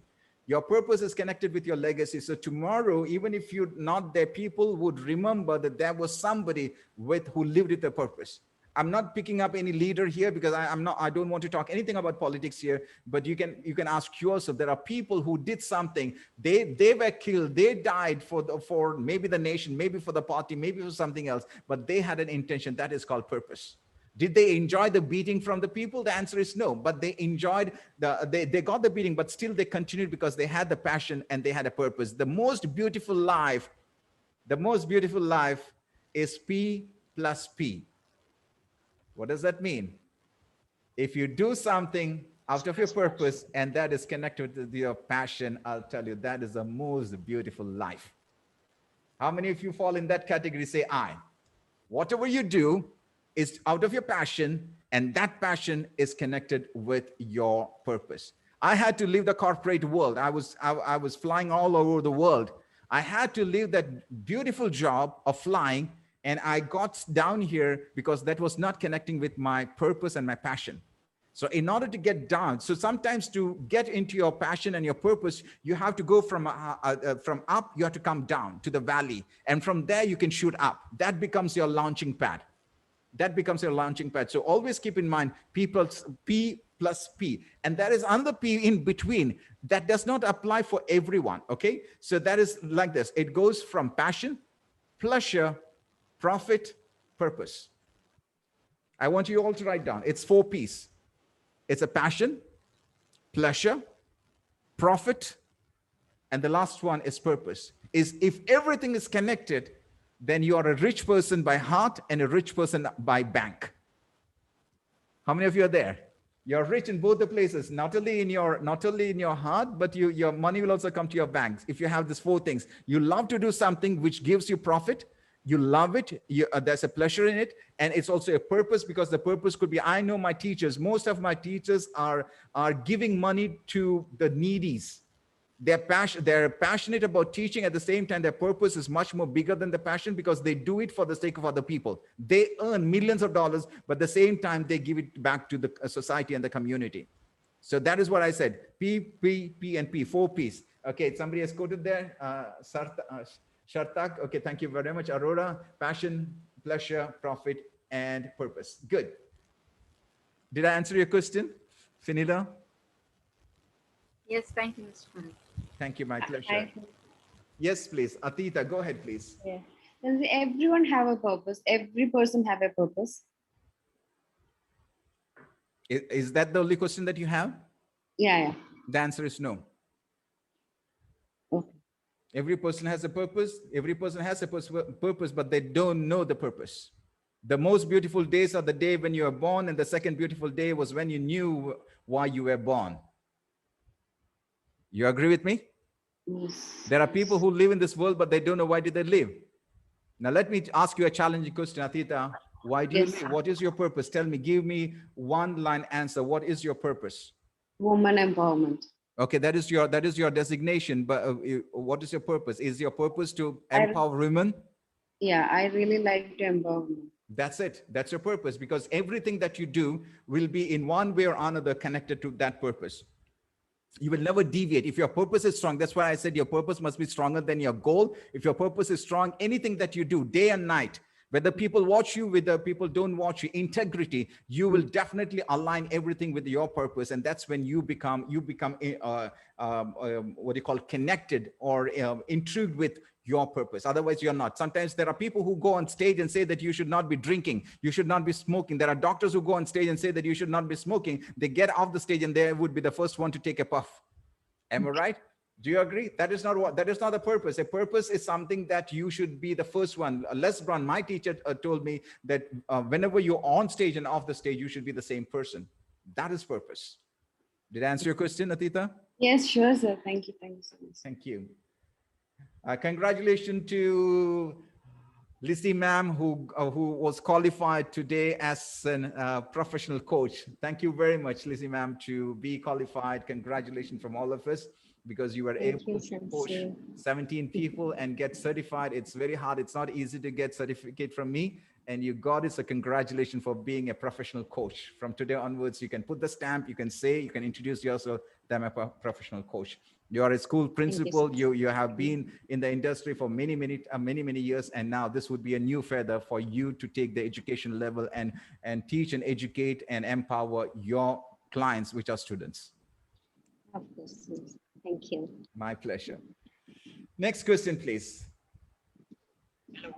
Your purpose is connected with your legacy. So tomorrow, even if you're not there, people would remember that there was somebody who lived with a purpose. I'm not picking up any leader here because I don't want to talk anything about politics here, but you can ask yourself, there are people who did something. They were killed. They died for maybe the nation, maybe for the party, maybe for something else, but they had an intention. That is called purpose. Did they enjoy the beating from the people? The answer is no, but they enjoyed they got the beating, but still they continued because they had the passion and they had a purpose. The most beautiful life is P plus P. What does that mean? If you do something out of your purpose and that is connected with your passion, I'll tell you, that is the most beautiful life. How many of you fall in that category? Say I. Whatever you do is out of your passion And that passion is connected with your purpose. I had to leave the corporate world. I was flying all over the world. I had to leave that beautiful job of flying, and I got down here because that was not connecting with my purpose and my passion. So in order to get down, so sometimes to get into your passion and your purpose, you have to go from up, you have to come down to the valley. And from there, you can shoot up. That becomes your launching pad. That becomes your launching pad. So always keep in mind P plus P. And there is another P in between that does not apply for everyone. Okay. So that is like this. It goes from passion, pleasure, profit, purpose. I want you all to write down. It's 4 P's. It's a passion, pleasure, profit, and the last one is purpose. Is if everything is connected, then you are a rich person by heart and a rich person by bank. How many of you are there? You're rich in both the places, not only in your heart, but your money will also come to your banks. If you have these 4 things, you love to do something which gives you profit. You love it. There's a pleasure in it. And it's also a purpose, because the purpose could be, I know my teachers, most of my teachers are giving money to the needies. They're passionate about teaching. At the same time, their purpose is much more bigger than the passion, because they do it for the sake of other people. They earn millions of dollars, but at the same time, they give it back to the society and the community. So that is what I said. P, and P, 4 P's. Okay, somebody has quoted there. Shartak, okay, thank you very much. Aurora, passion, pleasure, profit, and purpose. Good. Did I answer your question, Finila?
Yes, thank you, Mr. Farookh.
Thank you, my pleasure. Yes, please. Atita, go ahead, please.
Yeah. Does everyone have a purpose? Every person have a purpose?
Is that the only question that you have?
Yeah.
The answer is no.
Okay.
Every person has a purpose. Every person has a purpose, but they don't know the purpose. The most beautiful days are the day when you were born, and the second beautiful day was when you knew why you were born. You agree with me?
Yes.
There are people who live in this world, but they don't know why did they live. Now, let me ask you a challenging question, Atita. Why do you live? What is your purpose? Tell me, give me one line answer. What is your purpose?
Woman empowerment.
Okay, that is your designation, but what is your purpose? Is your purpose to empower women?
Yeah, I really like to empower women.
That's it. That's your purpose, because everything that you do will be in one way or another connected to that purpose. You will never deviate. If your purpose is strong, that's why I said your purpose must be stronger than your goal. If your purpose is strong, anything that you do day and night, whether people watch you, whether people don't watch you, integrity, you will definitely align everything with your purpose. And that's when you become what you call connected or intrigued with your purpose. Otherwise, you're not. Sometimes there are people who go on stage and say that you should not be drinking, you should not be smoking. There are doctors who go on stage and say that you should not be smoking. They get off the stage and they would be the first one to take a puff. Am I right? Do you agree? That is not the purpose. A purpose is something that you should be the first one. Les Brown, my teacher, told me that whenever you're on stage and off the stage, you should be the same person. That is purpose. Did I answer your question, Atita?
Yes, sure, sir. Thank you. Thank you so much.
Thank you. Congratulations to Lizzie ma'am, who was qualified today as a professional coach. Thank you very much, Lizzie ma'am, to be qualified. Congratulations from all of us, because you were able to coach 17 people and get certified. It's very hard. It's not easy to get certificate from me. And you got it. So congratulations for being a professional coach. From today onwards, you can put the stamp, you can say, you can introduce yourself that I'm a professional coach. You are a school principal. You have been in the industry for many years. And now this would be a new feather for you to take the education level and teach and educate and empower your clients, which are students.
Of course. Thank you.
My pleasure. Next question, please.
Hello.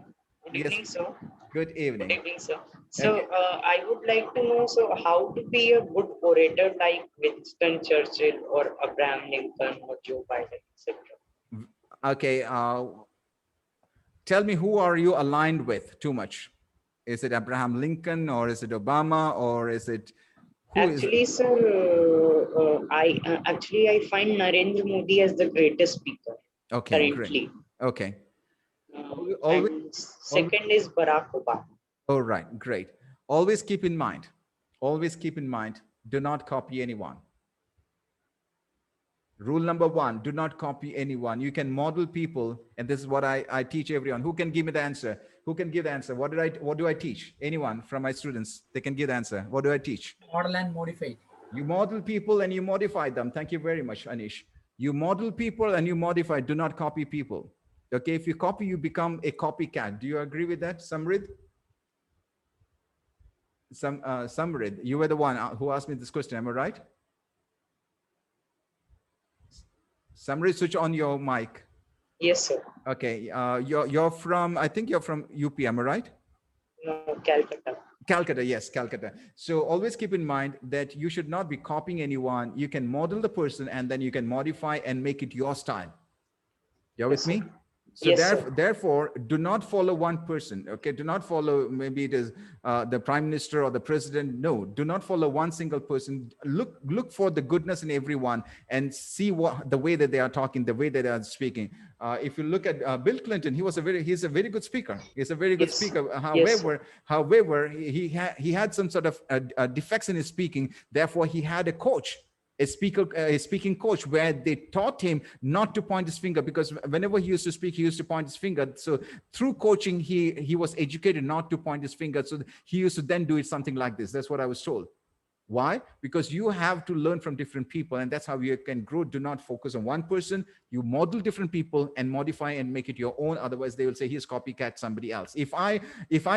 Good evening, sir.
Good evening.
Good evening, sir. So I would like to know, so how to be a good orator like Winston Churchill or Abraham Lincoln or Joe Biden, etc.
Okay. Tell me, who are you aligned with too much? Is it Abraham Lincoln, or is it Obama, or is it?
Actually, sir, I find Narendra Modi as the greatest speaker.
Okay,
currently.
Great. Okay.
And second is Barack Obama.
All right, great. Always keep in mind, Always keep in mind, do not copy anyone. Rule number one, do not copy anyone. You can model people, and this is what I teach everyone. Who can give me the answer? Who can give the answer? What do I teach? Anyone from my students, they can give the answer. What do I teach?
Model and modify.
You model people and you modify them. Thank you very much, Anish. You model people and you modify. Do not copy people. Okay, if you copy, you become a copycat. Do you agree with that, Samrid? Samrid, you were the one who asked me this question. Am I right? Samrid, switch on your mic.
Yes, sir.
Okay, you're from, I think you're from UP, am I right?
No, Calcutta.
Calcutta, yes, Calcutta. So always keep in mind that you should not be copying anyone. You can model the person and then you can modify and make it your style. You're with me? So
Yes,
therefore, do not follow one person. Okay, do not follow, maybe it is the prime minister or the president. No, do not follow one single person. Look for the goodness in everyone and see what the way that they are talking, the way that they are speaking. If you look at Bill Clinton, he's a very good speaker. He's a very good speaker. However, he had some sort of defects in his speaking. Therefore, he had a coach. A speaking coach, where they taught him not to point his finger, because whenever he used to speak, he used to point his finger. So through coaching, he was educated not to point his finger. So he used to then do it something like this. That's what I was told. Why? Because you have to learn from different people, and that's how you can grow. Do not focus on one person. You model different people and modify and make it your own. Otherwise, they will say he's copycat somebody else. If I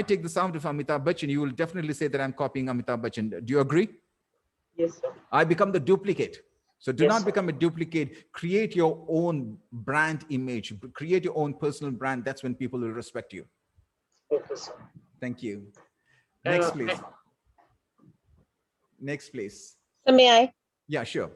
take the sound of Amitabh Bachchan, you will definitely say that I'm copying Amitabh Bachchan. Do you agree?
Yes, sir.
I become the duplicate. So do not become a duplicate. Create your own brand image. Create your own personal brand. That's when people will respect you.
Okay, sir.
Thank you. Next, please. Next, please.
So may I?
Yeah, sure.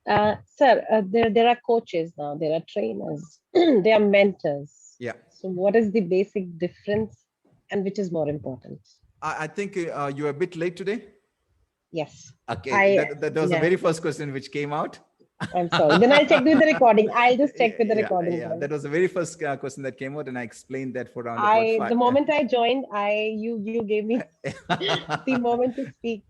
Sir, there are coaches now. There are trainers. There are mentors.
Yeah.
So what is the basic difference, and which is more important?
I think you're a bit late today.
Yes.
Okay. That was the very first question which came out.
I'm sorry. Then I'll check with the recording. I'll just check with the recording.
Yeah, that was the very first question that came out, and I explained that for around about 5.
The moment I joined, you gave me the moment to speak.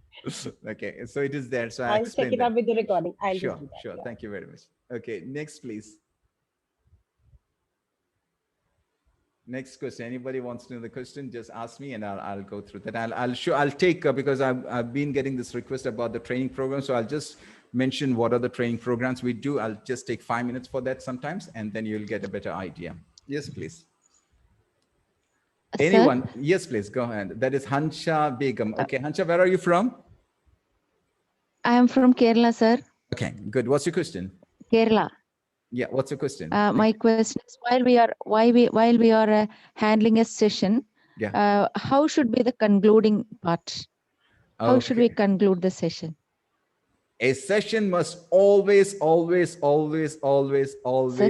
Okay, so it is there. So
I'll check it up with the recording. I'll
sure,
just do that,
sure.
yeah.
Thank you very much. Okay, next, please. Next question. Anybody wants to know the question? Just ask me, and I'll go through that. I'll take because I've been getting this request about the training program. So I'll just mention what are the training programs we do. I'll just take 5 minutes for that sometimes, and then you'll get a better idea. Yes, please. Anyone?
Sir?
Yes, please. Go ahead. That is Hansha Begum. Okay, Hansha, where are you from?
I am from Kerala, sir.
Okay, good. What's your question?
Kerala.
Yeah, what's your question?
My question is, while we are handling a session, how should be the concluding part? How should we conclude the session?
A session must always.
Sir,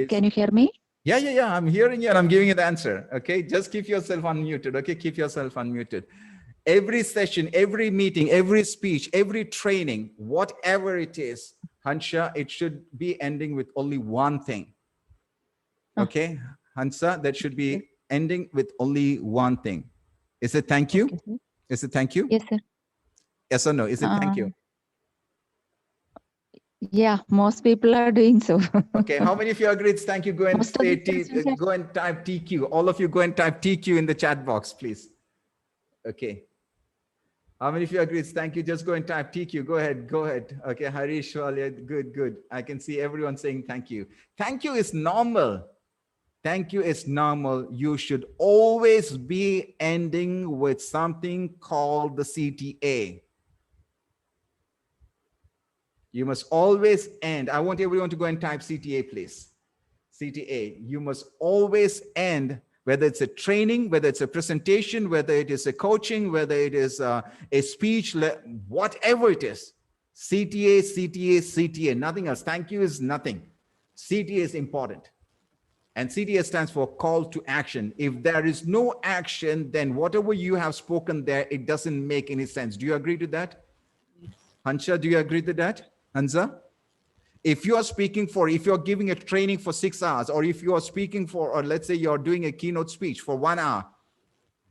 can you hear me?
Yeah. I'm hearing you and I'm giving you the answer. Okay, just keep yourself unmuted. Okay, keep yourself unmuted. Every session, every meeting, every speech, every training, whatever it is, Hansha, it should be ending with only one thing. Okay, Hansa, that should be ending with only one thing. Is it thank you?
Okay,
is it thank you?
Yes, sir.
Yes or no? Is it thank you?
Yeah, most people are doing so.
Okay, how many of you agree it's thank you? Go and say go and type TQ. All of you go and type TQ in the chat box, please. Okay. How many of you agree it's thank you? Just go and type TQ. Go ahead. Okay, Harish, good. I can see everyone saying thank you. Thank you is normal. Thank you is normal. You should always be ending with something called the CTA. You must always end. I want everyone to go and type CTA, please. CTA. You must always end, whether it's a training, whether it's a presentation, whether it is a coaching, whether it is a speech, whatever it is. CTA, nothing else. Thank you is nothing. CTA is important. And CTA stands for call to action. If there is no action, then whatever you have spoken there, it doesn't make any sense. Do you agree to that? Hansha, do you agree to that? Hansa? If you are if you're giving a training for 6 hours, or if you are speaking for, or let's say you're doing a keynote speech for 1 hour,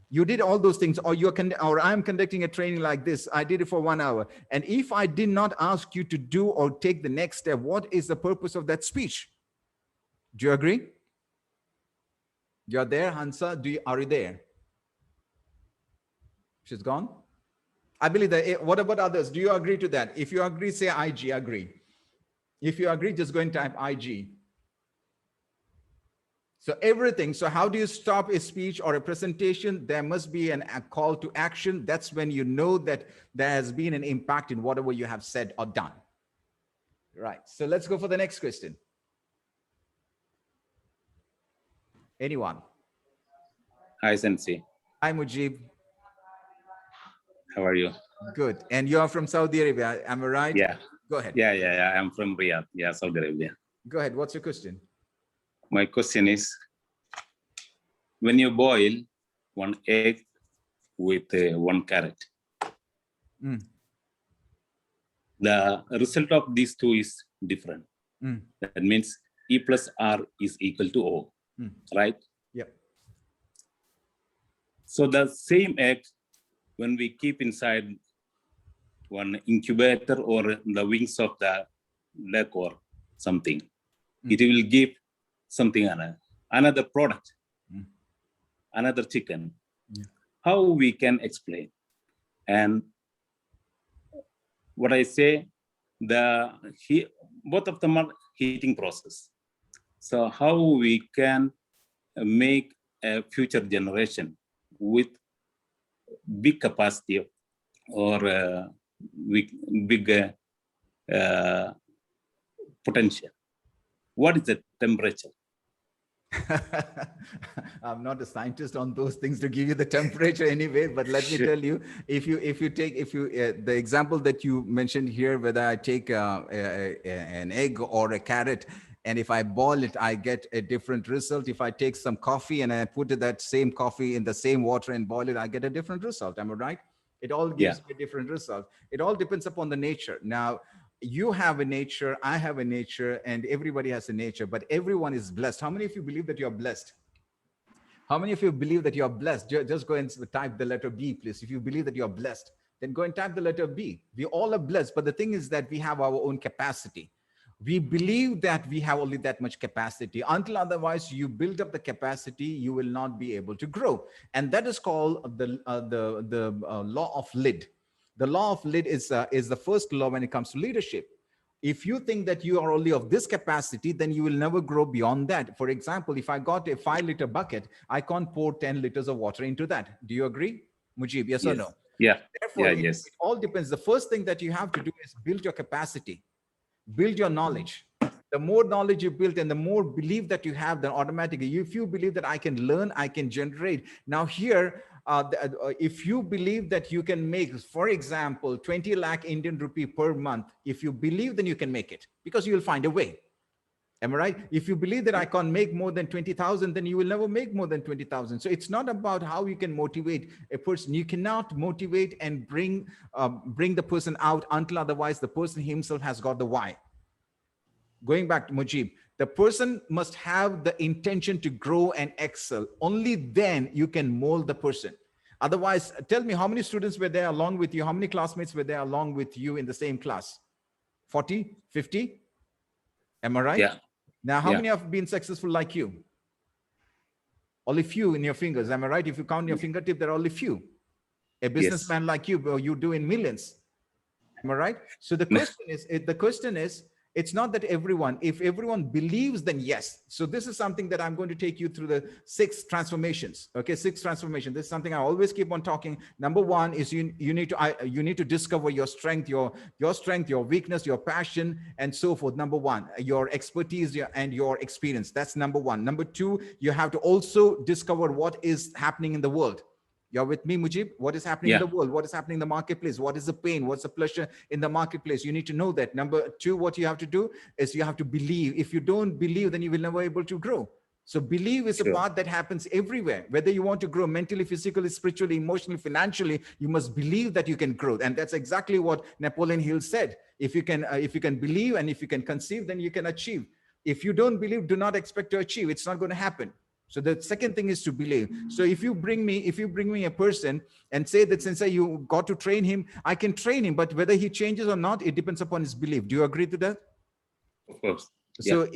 You did all those things, or or I'm conducting a training like this. I did it for 1 hour. And if I did not ask you to do or take the next step, what is the purpose of that speech? Do you agree? You're there, Hansa? Are you there? She's gone? I believe that. What about others? Do you agree to that? If you agree, say IG, agree. If you agree, just go and type IG. So everything. So how do you stop a speech or a presentation? There must be a call to action. That's when you know that there has been an impact in whatever you have said or done. Right. So let's go for the next question. Anyone?
Hi, Sensei.
Hi, Mujib.
How are you?
Good. And you are from Saudi Arabia, am I right?
Yeah.
Go ahead.
Yeah. I'm from Riyadh. Yeah, Saudi Arabia.
Go ahead. What's your question?
My question is, when you boil one egg with 1 carrot, the result of these two is different. That means E plus R is equal to O, right?
Yep.
So the same egg, when we keep inside one incubator or the wings of the duck or something, it will give something another product, another chicken. How we can explain? And what I say, both of them are heating process. So how we can make a future generation with big capacity or big potential? What is the temperature?
I'm not a scientist on those things to give you the temperature anyway, but let me tell you, the example that you mentioned here, whether I take an egg or a carrot, and if I boil it, I get a different result. If I take some coffee and I put that same coffee in the same water and boil it, I get a different result. Am I right? It all gives a different result. It all depends upon the nature. Now, you have a nature, I have a nature, and everybody has a nature, but everyone is blessed. How many of you believe that you're blessed? How many of you believe that you're blessed? Just go and type the letter B, please. If you believe that you're blessed, then go and type the letter B. We all are blessed, but the thing is that we have our own capacity. We believe that we have only that much capacity. Until otherwise you build up the capacity, you will not be able to grow. And that is called the law of lid. The law of lid is the first law when it comes to leadership. If you think that you are only of this capacity, then you will never grow beyond that. For example, if I got a 5-liter bucket, I can't pour 10 liters of water into that. Do you agree, Mujib? Yes or no?
Yeah.
Therefore,
Yes.
It all depends. The first thing that you have to do is build your capacity, build your knowledge. The more knowledge you build and the more belief that you have, then automatically, if you believe that I can learn, I can generate. Now here, if you believe that you can make, for example, 20 lakh Indian rupee per month, if you believe, then you can make it because you will find a way. Am I right? If you believe that I can't make more than 20,000, then you will never make more than 20,000. So it's not about how you can motivate a person. You cannot motivate and bring the person out until otherwise the person himself has got the why. Going back to Mujib, the person must have the intention to grow and excel. Only then you can mold the person. Otherwise, tell me how many students were there along with you? How many classmates were there along with you in the same class? 40, 50? Am I right?
Yeah.
Now, how many have been successful like you? Only few in your fingers. Am I right? If you count your fingertip, there are only few. A businessman like you, you do in millions. Am I right? So the question is, it's not that if everyone believes, then yes. So this is something that I'm going to take you through the 6 transformations. Okay, 6 transformations. This is something I always keep on talking. Number 1 is you need to discover your strength, your strength, your weakness, your passion, and so forth. Number 1, your expertise and your experience. That's number 1. Number 2, you have to also discover what is happening in the world. You're with me, Mujib? What is happening in the world? What is happening in the marketplace? What is the pain? What's the pleasure in the marketplace? You need to know that. Number 2, what you have to do is you have to believe. If you don't believe, then you will never be able to grow. So believe is a part that happens everywhere. Whether you want to grow mentally, physically, spiritually, emotionally, financially, you must believe that you can grow. And that's exactly what Napoleon Hill said. If you can believe and if you can conceive, then you can achieve. If you don't believe, do not expect to achieve. It's not going to happen. So the second thing is to believe. So if you bring me a person and say that Sensei, you got to train him, I can train him, but whether he changes or not, it depends upon his belief. Do you agree to that?
Of course.
So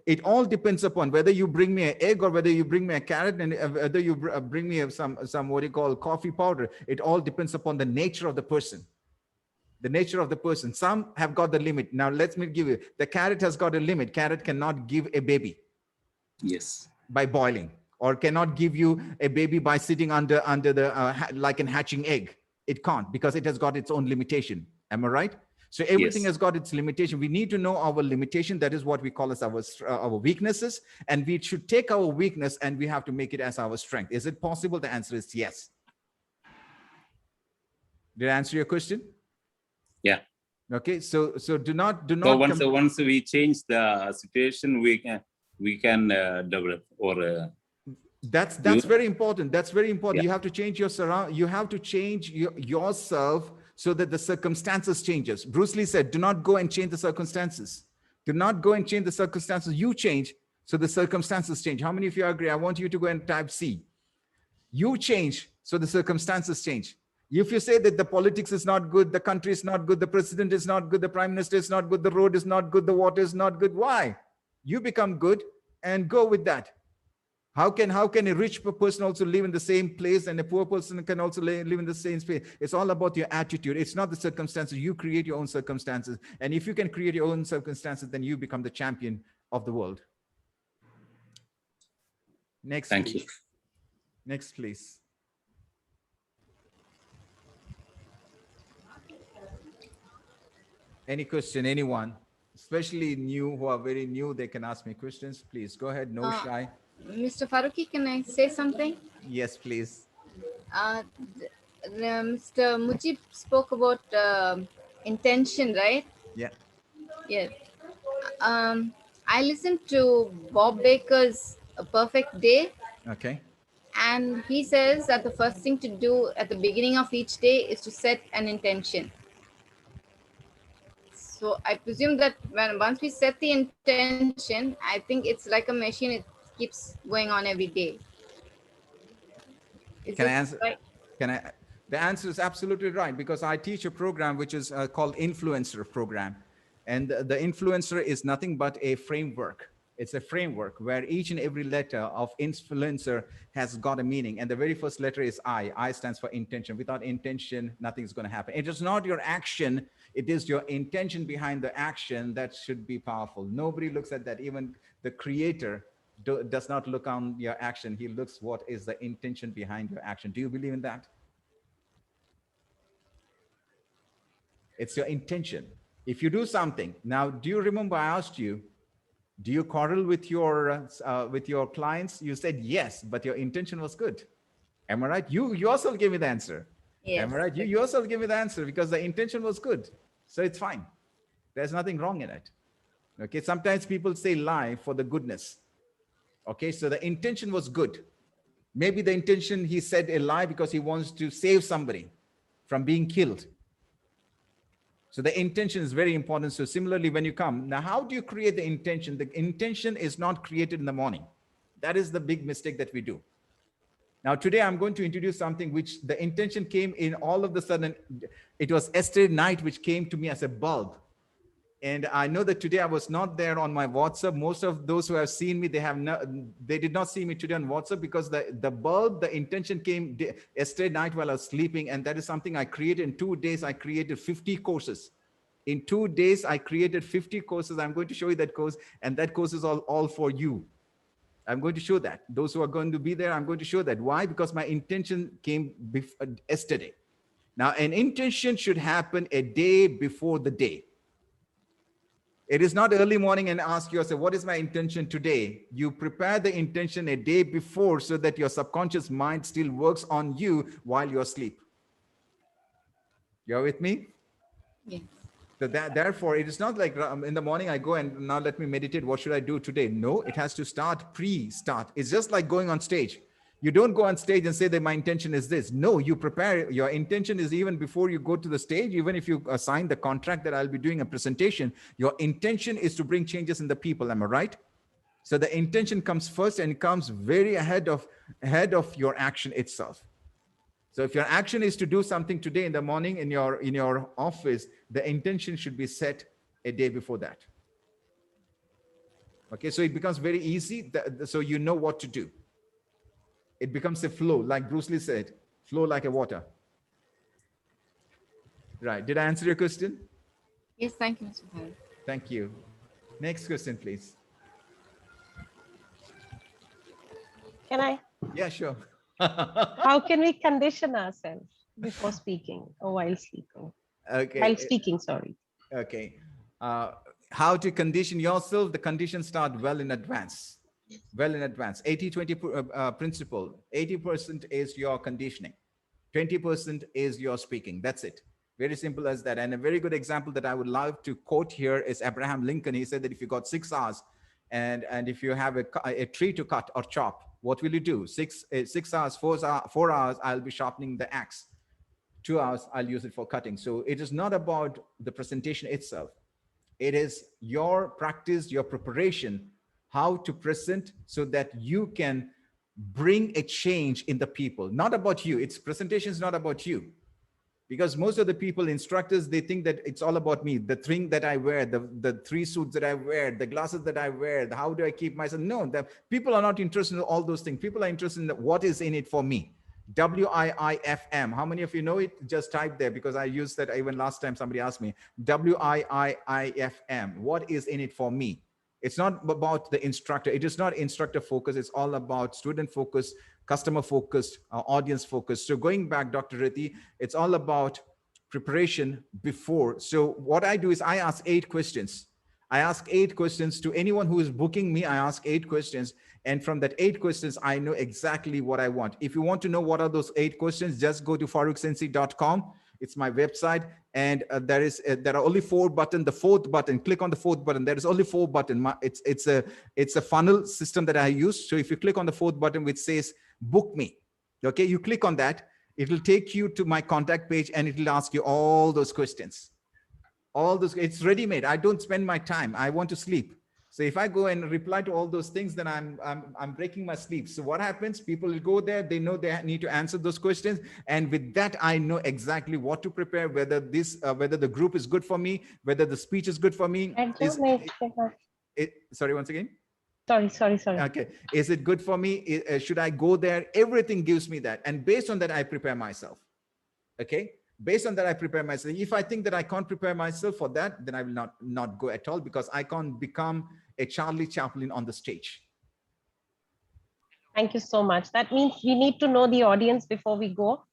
it all depends upon whether you bring me an egg or whether you bring me a carrot, and whether you bring me some what you call coffee powder. It all depends upon the nature of the person. The nature of the person. Some have got the limit. Now let me give you, the carrot has got a limit. Carrot cannot give a baby.
Yes.
By boiling, or cannot give you a baby by sitting under the like an hatching egg. It can't, because it has got its own limitation. Am I right? So everything has got its limitation. We need to know our limitation. That is what we call as our weaknesses, and we should take our weakness and we have to make it as our strength. Is it possible? The answer is yes. Did I answer your question?
Yeah.
Okay. So do not.
So once we change the situation, we can develop or.
That's very important. That's very important. You have to change your you have to change yourself so that the circumstances changes. Bruce Lee said, do not go and change the circumstances. Do not go and change the circumstances. You change, so the circumstances change. How many of you agree? I want you to go and type C. You change, so the circumstances change. If you say that the politics is not good, the country is not good, the president is not good, the prime minister is not good, the road is not good, the water is not good, why? You become good and go with that. How can a rich person also live in the same place, and a poor person can also live in the same space? It's all about your attitude. It's not the circumstances. You create your own circumstances. And if you can create your own circumstances, then you become the champion of the world. Next,
Thank
please.
you.
Next, please. Any question, anyone? Especially new, who are very new, they can ask me questions. Please go ahead, no shy.
Mr. Farookh, can I say something?
Yes, please.
Mr. Mujib spoke about intention, right?
Yeah.
Yes. I listened to Bob Baker's A Perfect Day.
Okay.
And he says that the first thing to do at the beginning of each day is to set an intention. So I presume that once we set the intention, I think it's like a machine. It keeps going on every day.
Can I answer? Right? The answer is absolutely right, because I teach a program which is called Influencer Program. And the influencer is nothing but a framework. It's a framework where each and every letter of influencer has got a meaning. And the very first letter is I. I stands for intention. Without intention, nothing's going to happen. It is not your action. It is your intention behind the action that should be powerful. Nobody looks at that. Even the creator does not look on your action. He looks what is the intention behind your action. Do you believe in that? It's your intention. If you do something, now, do you remember I asked you, do you quarrel with your clients? You said yes, but your intention was good. Am I right? You yourself gave me the answer.
Yes.
Am I right? You yourself gave me the answer because the intention was good. So it's fine. There's nothing wrong in it. Okay. Sometimes people say lie for the goodness. Okay. So the intention was good. Maybe the intention, he said a lie because he wants to save somebody from being killed. So the intention is very important. So similarly, when you come, now, how do you create the intention? The intention is not created in the morning. That is the big mistake that we do. Now, today I'm going to introduce something which the intention came in all of the sudden. It was yesterday night, which came to me as a bulb. And I know that today I was not there on my WhatsApp. Most of those who have seen me, they did not see me today on WhatsApp, because the bulb, the intention came yesterday night while I was sleeping. And that is something I created in 2 days. I created 50 courses. In 2 days, I created 50 courses. I'm going to show you that course. And that course is all for you. I'm going to show that. Those who are going to be there, I'm going to show that. Why? Because my intention came yesterday. Now, an intention should happen a day before the day. It is not early morning and ask yourself, what is my intention today? You prepare the intention a day before so that your subconscious mind still works on you while you're asleep. You're with me?
Yes.
So therefore, it is not like in the morning I go and now let me meditate. What should I do today? No, it has to start pre-start. It's just like going on stage. You don't go on stage and say that my intention is this. No, you prepare. Your intention is even before you go to the stage. Even if you sign the contract that I'll be doing a presentation, your intention is to bring changes in the people. Am I right? So the intention comes first and comes very ahead of your action itself. So if your action is to do something today in the morning in your office, the intention should be set a day before that. Okay, so it becomes very easy. So you know what to do. It becomes a flow, like Bruce Lee said, flow like a water. Right. Did I answer your question?
Yes, thank you, Mr. Farookh.
Thank you. Next question, please.
Can I?
Yeah, sure.
How can we condition ourselves before speaking or while sleeping?
Okay.
While speaking, sorry.
Okay. How to condition yourself? The conditions start well in advance. Well in advance. 80-20 principle. 80% is your conditioning. 20% is your speaking. That's it. Very simple as that. And a very good example that I would love to quote here is Abraham Lincoln. He said that if you got 6 hours and if you have a tree to cut or chop, what will you do? 6 hours, 4 hours, I'll be sharpening the axe. 2 hours, I'll use it for cutting. So it is not about the presentation itself. It is your practice, your preparation, how to present so that you can bring a change in the people. Not about you. Its presentation is not about you. Because most of the people, instructors, they think that it's all about me. The thing that I wear, the 3 suits that I wear, the glasses that I wear, how do I keep myself? No, the people are not interested in all those things. People are interested in what is in it for me. WIIFM. How many of you know it? Just type there, because I used that even last time somebody asked me. WIIFM. What is in it for me? It's not about the instructor. It is not instructor focused. It's all about student focused, customer focused, audience focused. So going back, Dr. Rithi, it's all about preparation before. So what I do is I ask 8 questions. I ask 8 questions to anyone who is booking me. I ask 8 questions. And from that 8 questions, I know exactly what I want. If you want to know what are those 8 questions, just go to farookhsensei.com. It's my website. And there are only 4 buttons. The 4th button, click on the 4th button. There is only 4 buttons. It's a funnel system that I use. So if you click on the 4th button, which says book me, okay, you click on that. It will take you to my contact page and it will ask you all those questions. All those, it's ready made. I don't spend my time. I want to sleep. So if I go and reply to all those things, then I'm breaking my sleep. So what happens? People will go there. They know they need to answer those questions, and with that, I know exactly what to prepare. Whether whether the group is good for me, whether the speech is good for me. Sorry, once again.
Sorry.
Okay. Is it good for me? Should I go there? Everything gives me that, and based on that, I prepare myself. Okay. Based on that, I prepare myself. If I think that I can't prepare myself for that, then I will not go at all, because I can't become a Charlie Chaplin on the stage.
Thank you so much. That means we need to know the audience before we go.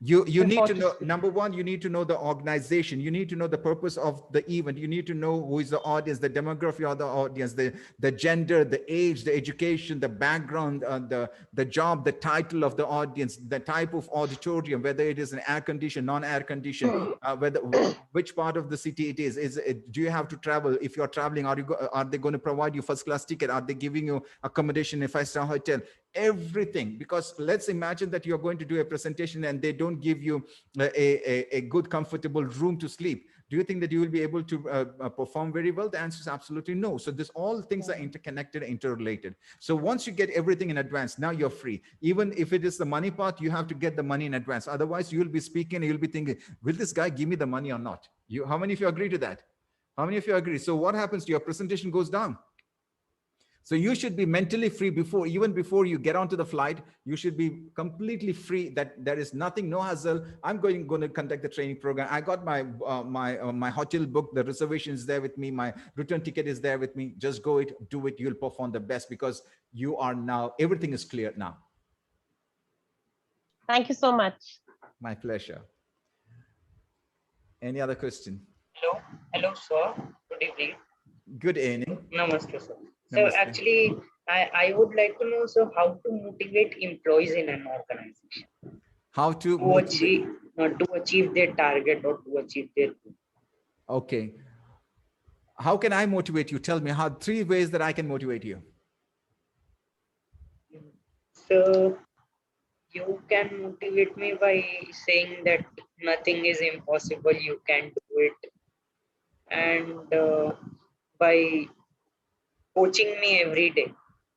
You need to know, number one, you need to know the organization. You need to know the purpose of the event. You need to know who is the audience, the demography of the audience, the gender, the age, the education, the background, the job, the title of the audience, the type of auditorium, whether it is an air conditioned, non-air conditioned, which part of the city it is. Do you have to travel? If you're traveling, are they going to provide you first class ticket? Are they giving you accommodation in a 5-star hotel? Everything. Because let's imagine that you're going to do a presentation and they don't give you a good comfortable room to sleep. Do you think that you will be able to perform very well? The answer is absolutely no. So this all things are interconnected, interrelated. So once you get everything in advance, now you're free. Even if it is the money part, you have to get the money in advance. Otherwise you'll be speaking and you'll be thinking, will this guy give me the money or not? How many of you agree to that? How many of you agree? So what happens to your presentation goes down? So you should be mentally free even before you get onto the flight. You should be completely free, that there is nothing, no hassle. I'm going to conduct the training program. I got my my hotel book, the reservation is there with me, my return ticket is there with me. Just go do it. You'll perform the best, because you are now, everything is clear now.
Thank you so much.
My pleasure. Any other question?
Hello, sir. Good evening.
Good evening.
Namaste, sir. So actually, I would like to know, so how to motivate employees in an organization?
How to
achieve their target or to achieve their goal.
Okay. How can I motivate you? Tell me 3 ways that I can motivate you.
So you can motivate me by saying that nothing is impossible, you can do it. And by coaching me every day.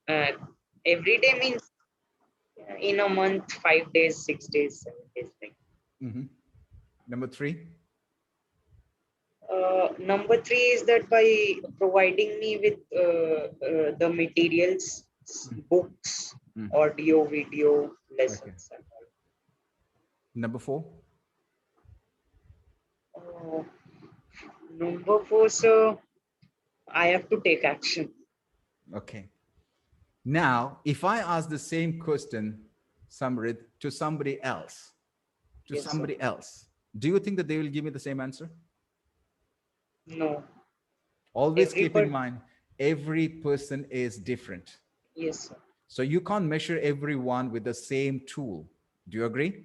Every day means in a month, 5 days, 6 days, 7 days. Like.
Number 3.
Number 3 is that by providing me with the materials, books, audio, video, lessons.
Okay. Number 4.
Number 4, sir, I have to take action.
Okay. Now, if I ask the same question, Samrit, to somebody else,
Yes, sir.
else, do you think that they will give me the same answer?
No.
Always keep in mind, every person is different.
Yes, sir.
So you can't measure everyone with the same tool. Do you agree?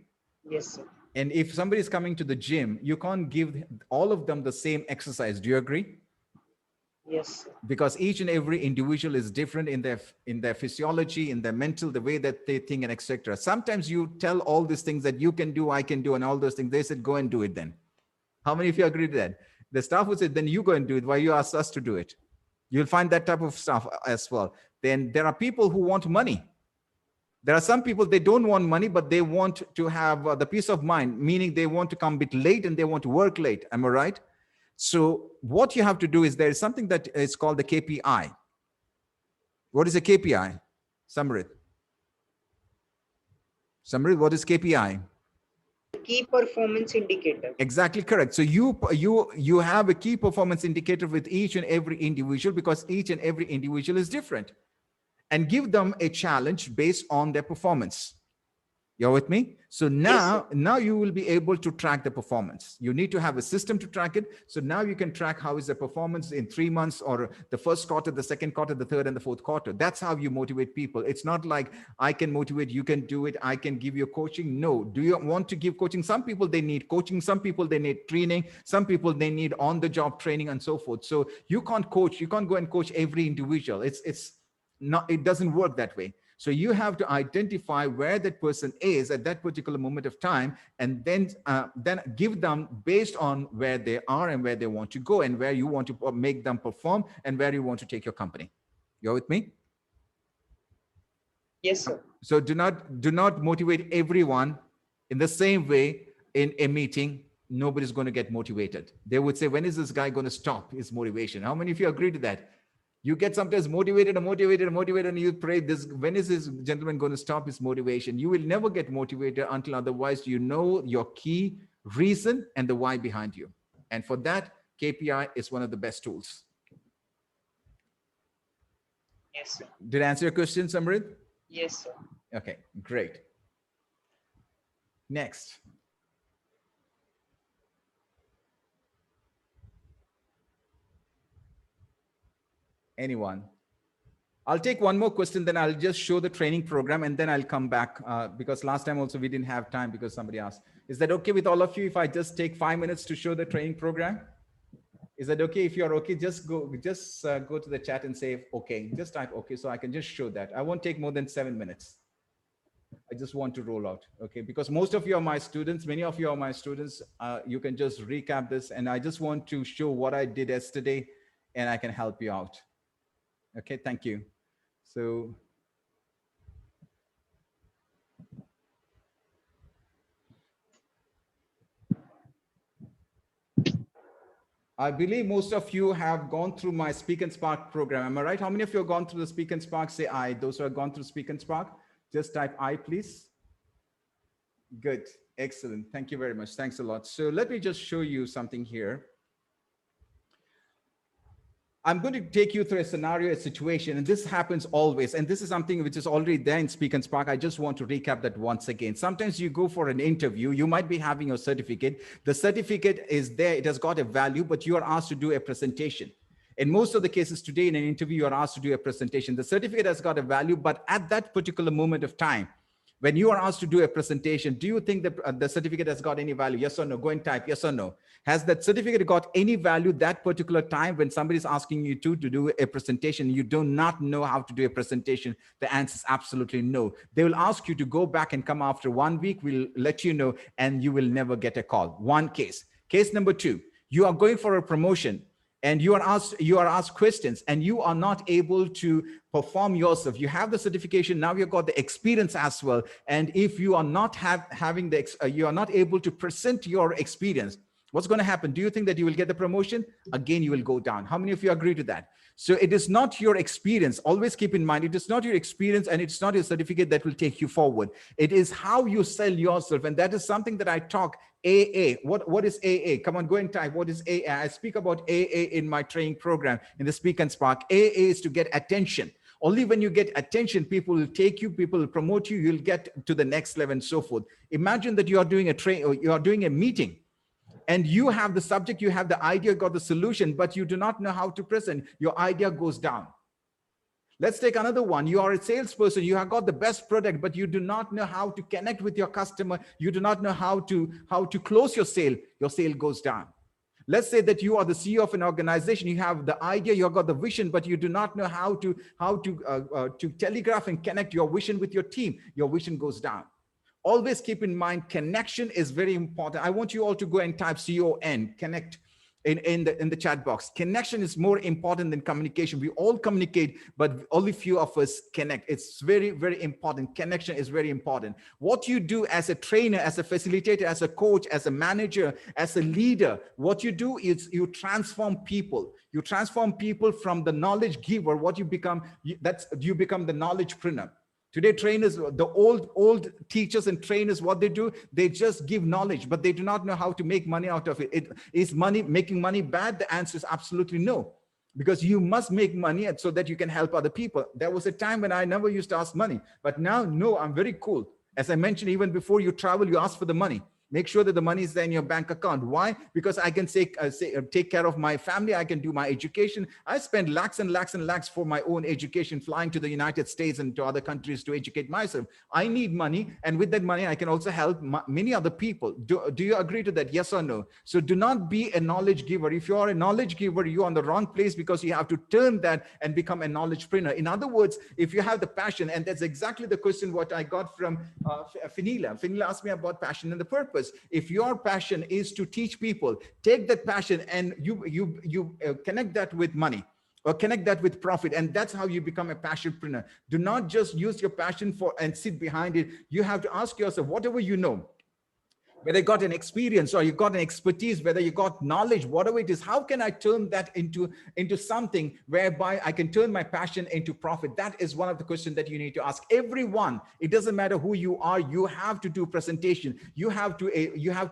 Yes, sir.
And if somebody is coming to the gym, you can't give all of them the same exercise. Do you agree?
Yes, sir.
Because each and every individual is different in their physiology, in their mental, the way that they think, and etc. Sometimes you tell all these things that you can do, I can do, and all those things. They said, go and do it then. How many of you agree to that? The staff would say, then you go and do it. Why you ask us to do it? You'll find that type of stuff as well. Then there are people who want money. There are some people, they don't want money, but they want to have the peace of mind, meaning they want to come a bit late and they want to work late. Am I right? So what you have to do is there is something that is called the KPI. What is a KPI? Samrit, what is KPI?
Key performance indicator.
Exactly correct. So you have a key performance indicator with each and every individual, because each and every individual is different, and give them a challenge based on their performance. You're with me? So now you will be able to track the performance. You need to have a system to track it. So now you can track how is the performance in 3 months, or the first quarter, the second quarter, the third and the fourth quarter. That's how you motivate people. It's not like I can motivate, you can do it, I can give you coaching. No. Do you want to give coaching? Some people, they need coaching. Some people, they need training. Some people, they need on-the-job training and so forth. So you can't coach. You can't go and coach every individual. It's not, it doesn't work that way. So you have to identify where that person is at that particular moment of time, and then give them based on where they are and where they want to go, and where you want to make them perform, and where you want to take your company. You're with me?
Yes, sir.
So do not motivate everyone in the same way in a meeting. Nobody's going to get motivated. They would say, when is this guy going to stop his motivation? How many of you agree to that? You get sometimes motivated, and you pray this, when is this gentleman going to stop his motivation? You will never get motivated until otherwise you know your key reason and the why behind you. And for that, KPI is one of the best tools.
Yes, sir.
Did I answer your question, Samrit?
Yes, sir.
Okay, great. Next. Anyone? I'll take one more question, then I'll just show the training program, and then I'll come back because last time also we didn't have time because somebody asked. Is that okay with all of you if I just take 5 minutes to show the training program? Is that okay? If you're okay, just go to the chat and say, okay, just type okay, so I can just show that. I won't take more than 7 minutes. I just want to roll out, okay? Because most of you are my students, many of you are my students. You can just recap this, and I just want to show what I did yesterday, and I can help you out. Okay, thank you. So I believe most of you have gone through my Speak and Spark program. Am I right? How many of you have gone through the Speak and Spark? Say I. Those who have gone through Speak and Spark, just type I, please. Good, excellent. Thank you very much. Thanks a lot. So let me just show you something here. I'm going to take you through a scenario, a situation, and this happens always. And this is something which is already there in Speak and Spark. I just want to recap that once again. Sometimes you go for an interview, you might be having your certificate. The certificate is there, it has got a value, but you are asked to do a presentation. In most of the cases today in an interview, you are asked to do a presentation. The certificate has got a value, but at that particular moment of time, when you are asked to do a presentation, do you think that the certificate has got any value? Yes or no? Go and type yes or no. Has that certificate got any value that particular time when somebody is asking you to do a presentation? You do not know how to do a presentation. The answer is absolutely no. They will ask you to go back and come after 1 week. We'll let you know, and you will never get a call. One case. Case number 2, you are going for a promotion. and you are asked questions, and you are not able to perform yourself. You have the certification, now you've got the experience as well. And if you are not you are not able to present your experience, what's going to happen? Do you think that you will get the promotion? Again, you will go down. How many of you agree to that? So it is not your experience. Always keep in mind, it is not your experience and it's not your certificate that will take you forward. It is how you sell yourself. And that is something that I talk AA. What is AA? Come on, go and type. What is AA? I speak about AA in my training program in the Speak and Spark. AA is to get attention. Only when you get attention, people will take you, people will promote you, you'll get to the next level and so forth. Imagine that you are doing you are doing a meeting, and you have the subject, you have the idea, got the solution, but you do not know how to present. Your idea goes down. Let's take another one. You are a salesperson, you have got the best product, but you do not know how to connect with your customer. You do not know how to close your sale goes down. Let's say that you are the CEO of an organization, you have the idea, you have got the vision, but you do not know how to telegraph and connect your vision with your team. Your vision goes down. Always keep in mind, connection is very important. I want you all to go and type CON, connect, in the chat box. Connection is more important than communication. We all communicate, but only few of us connect. It's very, very important. Connection is very important. What you do as a trainer, as a facilitator, as a coach, as a manager, as a leader, what you do is you transform people. You transform people from the knowledge giver. What you become, you become the knowledgepreneur. Today, trainers, the old teachers and trainers, what they do, they just give knowledge, but they do not know how to make money out of it. Is making money bad? The answer is absolutely no, because you must make money so that you can help other people. There was a time when I never used to ask money, but now, no, I'm very cool. As I mentioned, even before you travel, you ask for the money. Make sure that the money is there in your bank account. Why? Because I can take care of my family. I can do my education. I spend lakhs and lakhs and lakhs for my own education, flying to the United States and to other countries to educate myself. I need money. And with that money, I can also help many other people. Do you agree to that? Yes or no? So do not be a knowledge giver. If you are a knowledge giver, you're on the wrong place, because you have to turn that and become a knowledgepreneur. In other words, if you have the passion, and that's exactly the question what I got from Finila. Finila asked me about passion and the purpose. If your passion is to teach people, take that passion and you connect that with money, or connect that with profit, and that's how you become a passionpreneur. Do not just use your passion and sit behind it. You have to ask yourself, whatever you know, whether you got an experience or you got an expertise, whether you got knowledge, whatever it is, how can I turn that into something whereby I can turn my passion into profit? That is one of the questions that you need to ask everyone. It doesn't matter who you are. You have to do presentation. You have to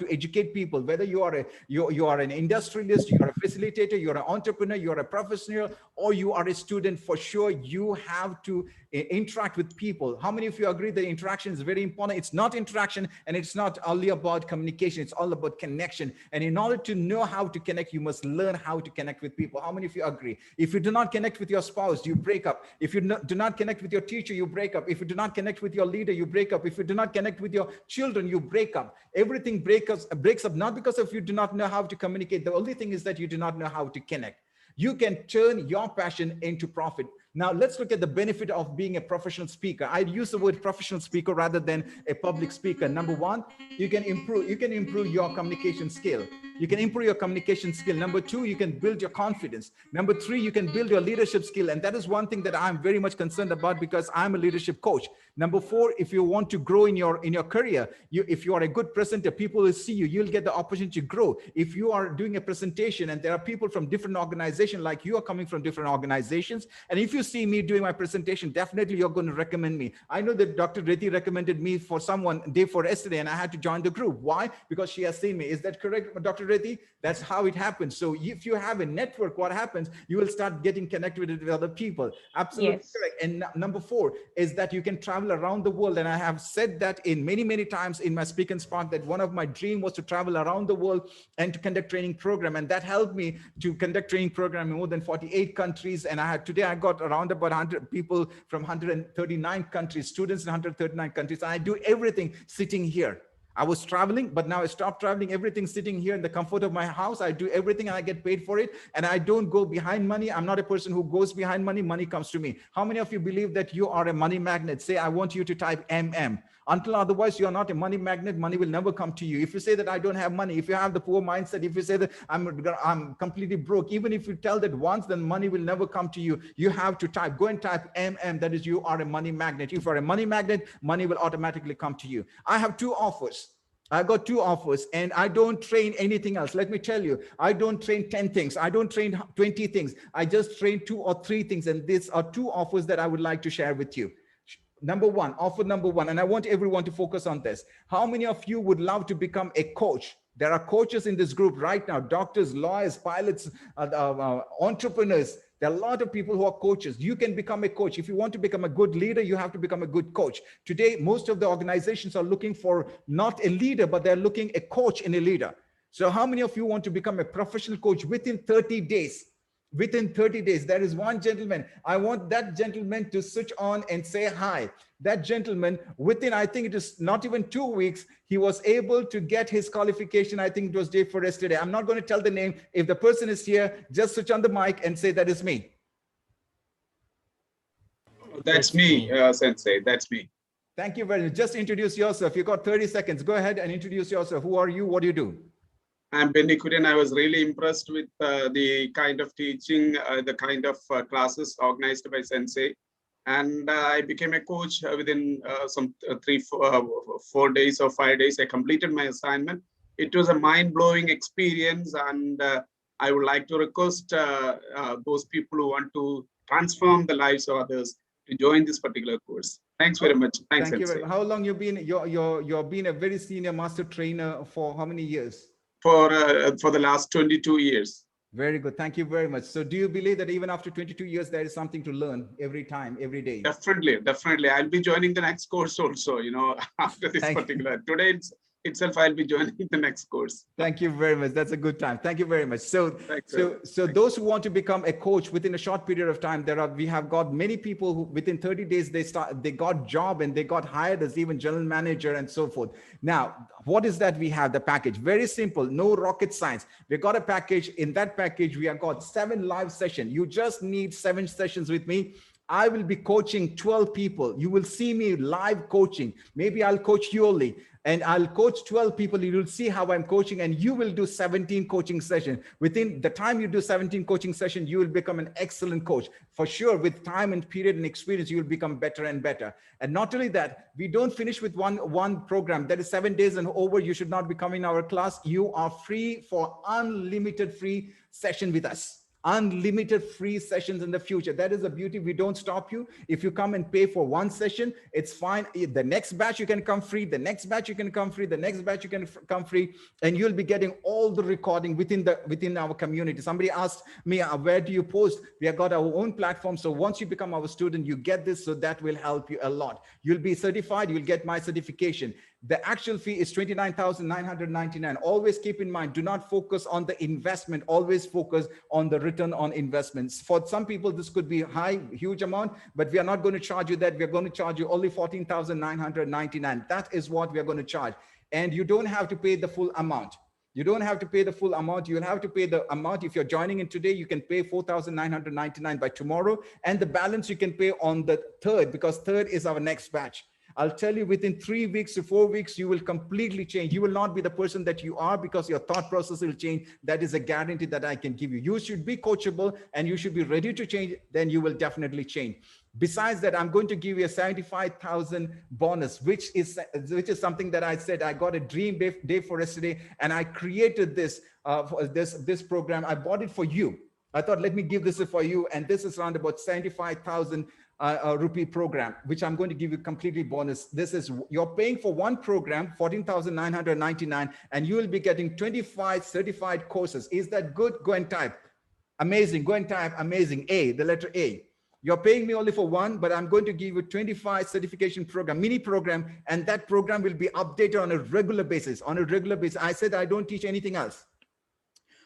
educate people, whether you are an industrialist, you are a facilitator, you're an entrepreneur, you're a professional, or you are a student. For sure, you have to interact with people. How many of you agree that interaction is very important? It's not interaction, and it's not only about communication. It's all about connection. And in order to know how to connect, you must learn how to connect with people. How many of you agree? If you do not connect with your spouse, you break up. If you do not connect with your teacher, you break up. If you do not connect with your leader, you break up. If you do not connect with your children, you break up. Everything breaks up, not because of you do not know how to communicate. The only thing is that you do not know how to connect. You can turn your passion into profit. Now let's look at the benefit of being a professional speaker. I use the word professional speaker rather than a public speaker. Number one, you can improve your communication skill. You can improve your communication skill. Number two, you can build your confidence. Number three, you can build your leadership skill. And that is one thing that I'm very much concerned about, because I'm a leadership coach. Number four, if you want to grow in your career, if you are a good presenter, people will see you. You'll get the opportunity to grow. If you are doing a presentation and there are people from different organizations, like you are coming from different organizations, and if you see me doing my presentation, definitely you're going to recommend me. I know that Dr. Reti recommended me for someone day before yesterday, and I had to join the group. Why? Because she has seen me. Is that correct, Dr. Reti? That's how it happens. So if you have a network, what happens? You will start getting connected with other people. Absolutely correct. And number four is that you can travel around the world. And I have said that in many times in my Speak and Spark, that one of my dreams was to travel around the world and to conduct training program. And that helped me to conduct training program in more than 48 countries. And today I got around about 100 people from 139 countries, students in 139 countries. And I do everything sitting here. I was traveling, but now I stopped traveling. Everything sitting here in the comfort of my house. I do everything and I get paid for it. And I don't go behind money. I'm not a person who goes behind money. Money comes to me. How many of you believe that you are a money magnet? Say, I want you to type MM. Until otherwise, you're not a money magnet, money will never come to you. If you say that I don't have money, if you have the poor mindset, if you say that I'm completely broke, even if you tell that once, then money will never come to you. You have to type, go and type MM, that is, you are a money magnet. If you're a money magnet, money will automatically come to you. I have 2 offers. I got 2 offers, and I don't train anything else. Let me tell you, I don't train 10 things. I don't train 20 things. I just train 2 or 3 things. And these are 2 offers that I would like to share with you. Offer number 1, and I want everyone to focus on this. How many of you would love to become a coach? There are coaches in this group right now, doctors, lawyers, pilots, entrepreneurs. There are a lot of people who are coaches. You can become a coach. If you want to become a good leader, you have to become a good coach. Today, most of the organizations are looking for not a leader, but they're looking a coach in a leader. So how many of you want to become a professional coach within 30 days? Within 30 days, there is one gentleman. I want that gentleman to switch on and say hi. That gentleman, within, I think it is not even 2 weeks, he was able to get his qualification. I think it was day for yesterday. I'm not going to tell the name. If the person is here, just switch on the mic and say that is me.
That's me, Sensei. That's me.
Thank you very much. Just introduce yourself. You got 30 seconds. Go ahead and introduce yourself. Who are you? What do you do?
I'm Benny Kurian. I was really impressed with the kind of teaching, the kind of classes organized by Sensei. And I became a coach within some 4 days or 5 days. I completed my assignment. It was a mind-blowing experience. And I would like to request those people who want to transform the lives of others to join this particular course. Thanks very much. Thanks,
Thank you.
Sensei.
How long you've been? You're been a very senior master trainer for how many years?
For the last 22 years.
Very good. Thank you very much. So do you believe that even after 22 years, there is something to learn every time, every day?
Definitely. I'll be joining the next course also, after this particular. Today itself, I'll be joining the next course.
Thank you very much. That's a good time. Thank you very much. So those who want to become a coach within a short period of time, we have got many people who within 30 days, they got job and they got hired as even general manager and so forth. Now, what is that we have? The package, very simple, no rocket science. We got a package. In that package, we have got 7 live sessions. You just need 7 sessions with me. I will be coaching 12 people. You will see me live coaching. Maybe I'll coach you only. And I'll coach 12 people. You will see how I'm coaching, and you will do 17 coaching sessions. Within the time you do 17 coaching sessions, you will become an excellent coach. For sure, with time and period and experience, you will become better and better. And not only that, we don't finish with one program. That is 7 days and over. You should not be coming to our class. You are free for unlimited free session with us. Unlimited free sessions in the future. That is the beauty. We don't stop you. If you come and pay for 1 session, it's fine. The next batch you can come free. The next batch you can come free. The next batch you can come free, and you'll be getting all the recording within our community. Somebody asked me, where do you post? We have got our own platform. So once you become our student, you get this. So that will help you a lot. You'll be certified. You'll get my certification. The actual fee is $29,999. Always keep in mind, do not focus on the investment. Always focus on the return on investments. For some people, this could be huge amount, but we are not going to charge you that. We're going to charge you only $14,999. That is what we are going to charge. And you don't have to pay the full amount. You don't have to pay the full amount. You'll have to pay the amount. If you're joining in today, you can pay $4,999 by tomorrow. And the balance you can pay on the 3rd, because 3rd is our next batch. I'll tell you, within 3 weeks to 4 weeks, you will completely change. You will not be the person that you are, because your thought process will change. That is a guarantee that I can give you. You should be coachable and you should be ready to change. Then you will definitely change. Besides that, I'm going to give you a 75,000 bonus, which is something that I said I got a dream day for yesterday, and I created this program. I bought it for you. I thought, let me give this for you, and this is around about 75,000 rupee program, which I'm going to give you completely bonus. This is, you're paying for one program, 14,999, and you will be getting 25 certified courses. Is that good? Go and type. Amazing. Go and type amazing. A, the letter A. You're paying me only for one, but I'm going to give you 25 certification program, mini program, and that program will be updated on a regular basis. I said I don't teach anything else.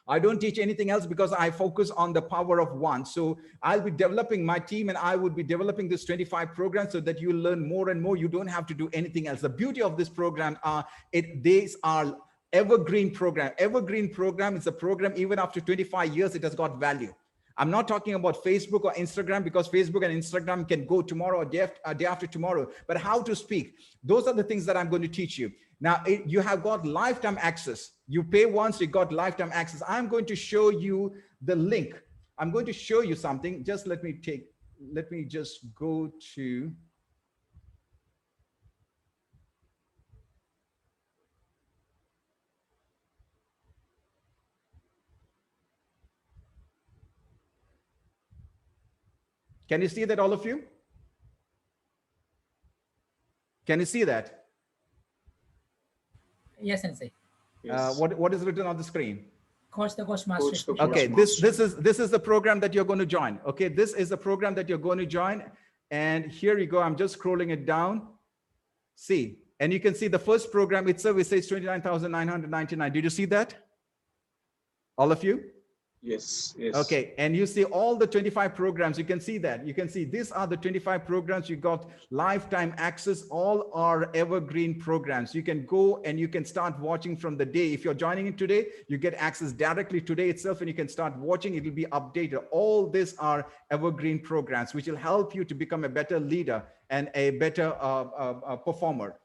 I don't teach anything else because I focus on the power of one. So I'll be developing my team, and I would be developing this 25 programs so that you learn more and more. You don't have to do anything else. The beauty of this program these are evergreen program. Evergreen program is a program, even after 25 years, it has got value. I'm not talking about Facebook or Instagram, because Facebook and Instagram can go tomorrow or day after tomorrow, but how to speak. Those are the things that I'm going to teach you. Now, you have got lifetime access. You pay once, you got lifetime access. I'm going to show you the link. I'm going to show you something. Just let me just go to, can you see that, all of you? Can you see that?
Yes, Sensei.
What is written on the screen?
Coach the Coach Master.
Okay, this is the program that you're going to join. Okay, this is the program that you're going to join. And here you go. I'm just scrolling it down. See, and you can see the first program itself, it says 29,999. Did you see that? All of you?
Yes, yes.
Okay, and you see all the 25 programs. You can see that. You can see these are the 25 programs. You got lifetime access. All are evergreen programs. You can go and you can start watching from the day. If you're joining in today, you get access directly today itself, and you can start watching. It will be updated. All these are evergreen programs, which will help you to become a better leader and a better performer.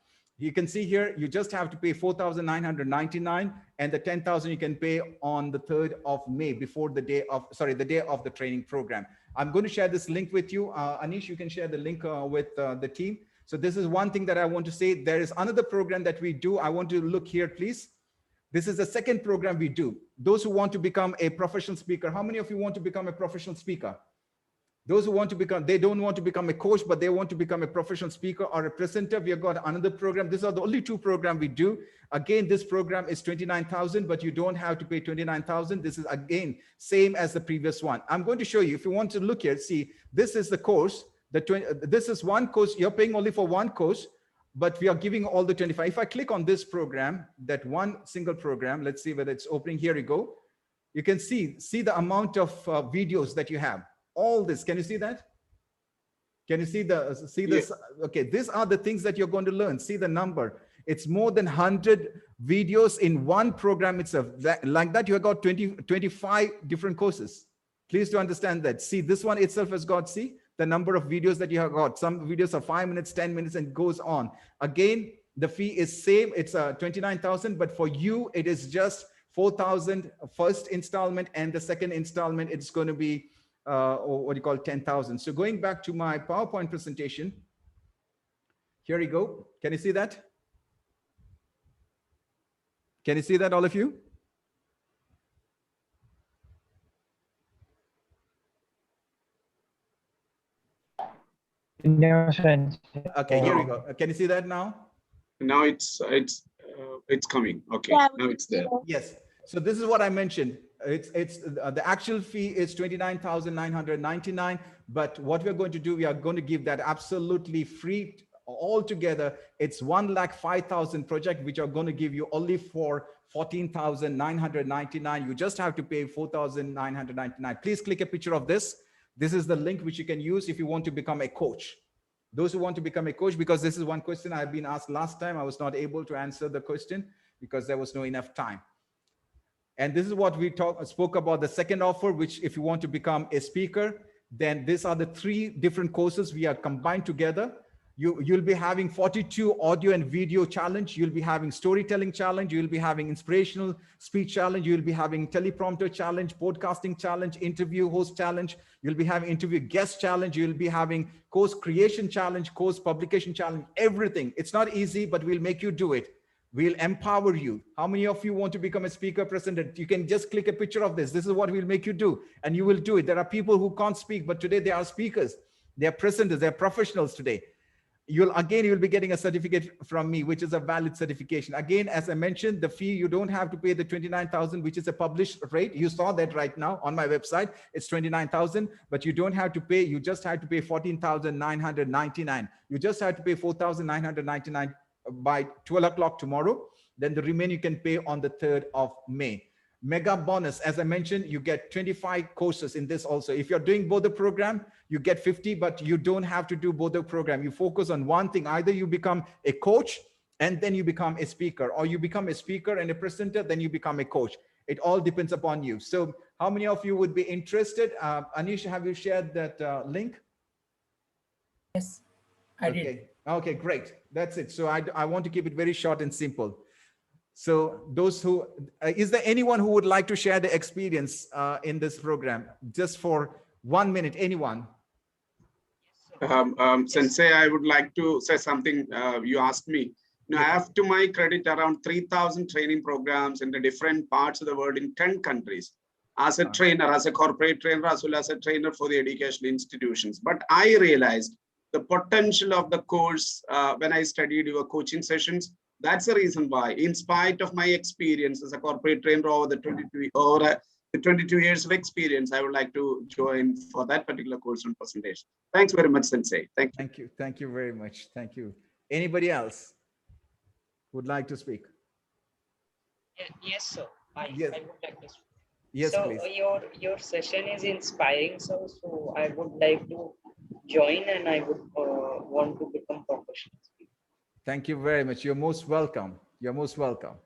You can see here, you just have to pay 4,999, and the 10,000 you can pay on the 3rd of May, before the day of, the day of the training program. I'm going to share this link with you. Anish, you can share the link with the team. So this is one thing that I want to say. There is another program that we do. I want to look here, please. This is the second program we do. Those who want to become a professional speaker. How many of you want to become a professional speaker? Those who want to become, they don't want to become a coach, but they want to become a professional speaker or a presenter. We have got another program. These are the only two programs we do. Again, this program is 29,000, but you don't have to pay 29,000. This is again, same as the previous one. I'm going to show you, if you want to look here, see, this is the course. This is one course. You're paying only for one course, but we are giving all the 25. If I click on this program, that one single program, let's see whether it's opening. Here you go. You can see the amount of videos that you have. All this, can you see that? Can you see this? Yeah. Okay, these are the things that you're going to learn. See the number. It's more than 100 videos in one program itself. Like that, you have got 25 different courses. Please to understand that. See, this one itself has got, see, the number of videos that you have got. Some videos are 5 minutes, 10 minutes, and goes on. Again, the fee is same. It's 29,000, but for you, it is just 4,000 first installment, and the second installment, it's going to be or what you call 10,000. So going back to my PowerPoint presentation, here you go. Can you see that? Can you see that, all of you?
No sense.
Okay, here we go. Can you see that now?
Now it's coming. Okay,
yeah,
now it's there.
Yes. So this is what I mentioned. It's the actual fee is 29,999, but what we're going to do, we are going to give that absolutely free altogether. It's 1,05,000 project, which are going to give you only for 14,999. You just have to pay 4,999. Please click a picture of this. This is the link which you can use if you want to become a coach. Those who want to become a coach, because this is one question I've been asked last time. I was not able to answer the question because there was no enough time. And this is what we spoke about, the second offer, which if you want to become a speaker, then these are the 3 different courses we are combined together. You'll be having 42 audio and video challenge. You'll be having storytelling challenge. You'll be having inspirational speech challenge. You'll be having teleprompter challenge, podcasting challenge, interview host challenge. You'll be having interview guest challenge. You'll be having course creation challenge, course publication challenge, everything. It's not easy, but we'll make you do it. We'll empower you. How many of you want to become a speaker presenter? You can just click a picture of this. This is what we'll make you do, and you will do it. There are people who can't speak, but today they are speakers. They are presenters. They are professionals today. You'll be getting a certificate from me, which is a valid certification. Again, as I mentioned, the fee, you don't have to pay the 29,000, which is a published rate. You saw that right now on my website. It's 29,000, but you don't have to pay. You just have to pay 14,999. You just have to pay 4,999 by 12 o'clock tomorrow. Then the remaining you can pay on the 3rd of May. Mega bonus, as I mentioned, you get 25 courses in this also. If you're doing both the program, you get 50, but you don't have to do both the program. You focus on one thing. Either you become a coach and then you become a speaker, or you become a speaker and a presenter, then you become a coach. It all depends upon you. So How many of you would be interested? Anish, have you shared that link?
Yes, I did.
Okay. Okay, great. That's it. So I want to keep it very short and simple. So those who, is there anyone who would like to share the experience in this program? Just for 1 minute, anyone?
Sensei, I would like to say something you asked me. Now, I have to my credit around 3,000 training programs in the different parts of the world in 10 countries. As a trainer, as a corporate trainer, as well as a trainer for the educational institutions. But I realized the potential of the course when I studied your coaching sessions. That's the reason why, in spite of my experience as a corporate trainer over the 22 years of experience, I would like to join for that particular course on presentation. Thanks very much, Sensei. Thank you.
Thank you. Thank you very much. Thank you. Anybody else would like to speak?
Yes, sir.
Yes.
I would like to speak.
Yes,
so
please.
Your session is inspiring, sir. So I would like to join and I would want to become professional.
Thank you very much. You're most welcome. You're most welcome.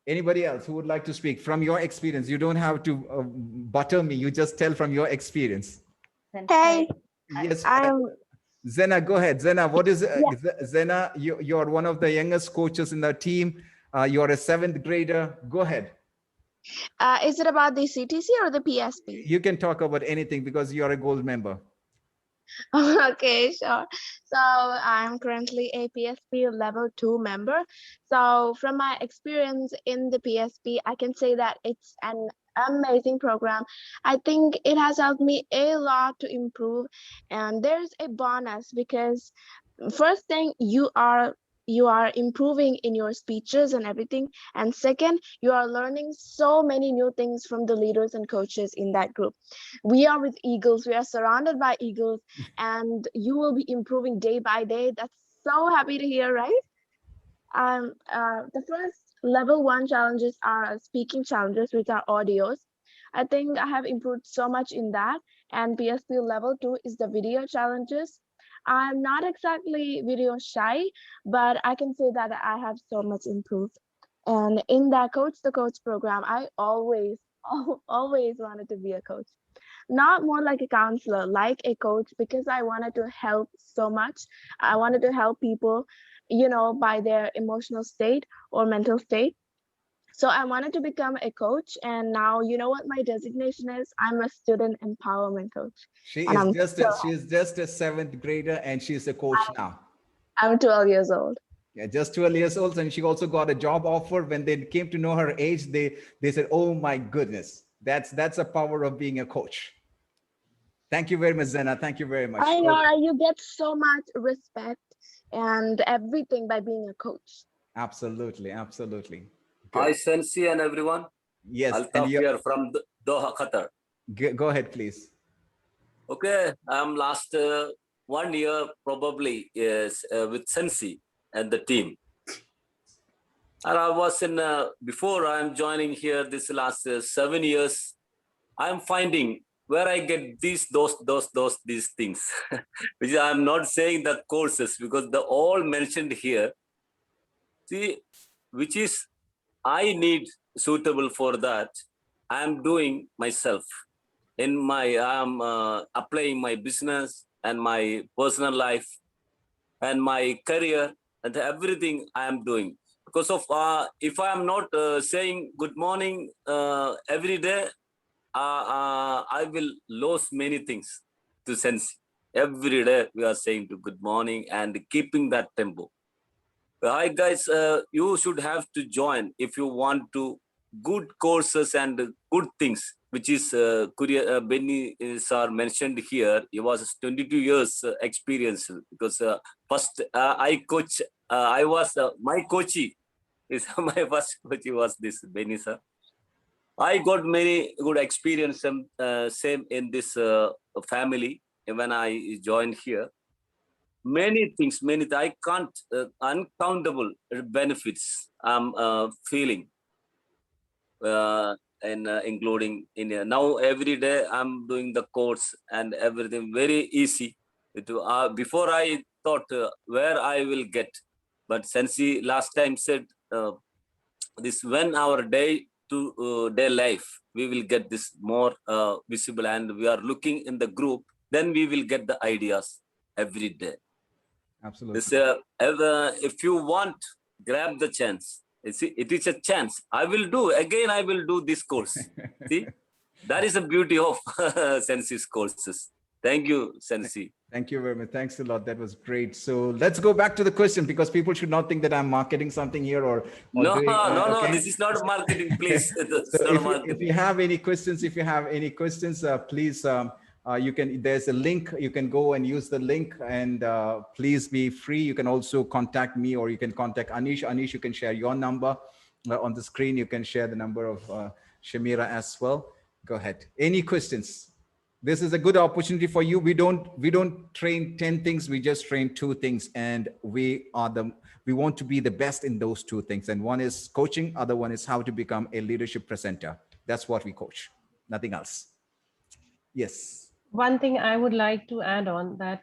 Anybody else who would like to speak from your experience? You don't have to butter me. You just tell from your experience.
Hey,
Yes.
I'm
Zena, go ahead. Zena, what is Zena? You're one of the youngest coaches in the team. You're a 7th grader. Go ahead.
Is it about the CTC or the PSP?
You can talk about anything because you're a gold member.
Okay, sure. So I'm currently a PSP level 2 member. So from my experience in the PSP, I can say that it's an amazing program. I think it has helped me a lot to improve. And there's a bonus because first thing, you are improving in your speeches and everything, and second, you are learning so many new things from the leaders and coaches in that group. We are with eagles, we are surrounded by eagles, and you will be improving day by day. That's so happy to hear, right? The first level 1 challenges are speaking challenges, which are audios. I think I have improved so much in that. And PSP level 2 is the video challenges. I'm not exactly video shy, but I can say that I have so much improved. And in that Coach the Coach program, I always wanted to be a coach. Not more like a counselor, like a coach, because I wanted to help so much. I wanted to help people, by their emotional state or mental state. So I wanted to become a coach, and now you know what my designation is? I'm a student empowerment coach.
She's just a 7th grader and she's a coach now.
I'm 12 years old.
Yeah, just 12 years old, and she also got a job offer. When they came to know her age, they said, "Oh my goodness, that's a power of being a coach." Thank you very much, Zena. Thank you very much.
I know you get so much respect and everything by being a coach.
Absolutely, absolutely.
Hi, Sensei and everyone.
Yes,
Altaf here from Doha, Qatar.
Go ahead, please.
Okay, I'm last 1 year probably with Sensei and the team. And I was in, before I'm joining here this last 7 years, I'm finding where I get these things, which I'm not saying the courses because they're all mentioned here. See, which is I need suitable for that. I'm doing myself in my, I'm applying my business and my personal life and my career and everything I am doing. Because of, if I am not saying good morning every day, I will lose many things to Sensei. Every day we are saying to good morning and keeping that tempo. Hi guys, you should have to join if you want to good courses and good things, which is Benny sir mentioned here. He was 22 years experience because first I coach, I was my coachee is my first coach was this Benny sir. I got many good experience same in this family when I joined here. Many things, I can't, uncountable benefits I'm feeling, and including in now every day I'm doing the course and everything very easy. Before I thought where I will get, but Sensei last time said this when our day to day life we will get this more visible, and we are looking in the group, then we will get the ideas every day.
Absolutely.
If you want, grab the chance. See, it is a chance. I will do this course. See, that is the beauty of Sensei's courses. Thank you, Sensei.
Thank you very much. Thanks a lot. That was great. So let's go back to the question, because people should not think that I'm marketing something here or
No,
doing, okay?
this is not marketing, please.
So if you have any questions, please, you can, there's a link, you can go and use the link, and please be free. You can also contact me, or you can contact Anish. Anish, you can share your number on the screen. You can share the number of Shamira as well. Go ahead. Any questions? This is a good opportunity for you. We don't train 10 things. We just train 2 things, and we want to be the best in those 2 things. And one is coaching. Other one is how to become a leadership presenter. That's what we coach. Nothing else. Yes.
One thing I would like to add on that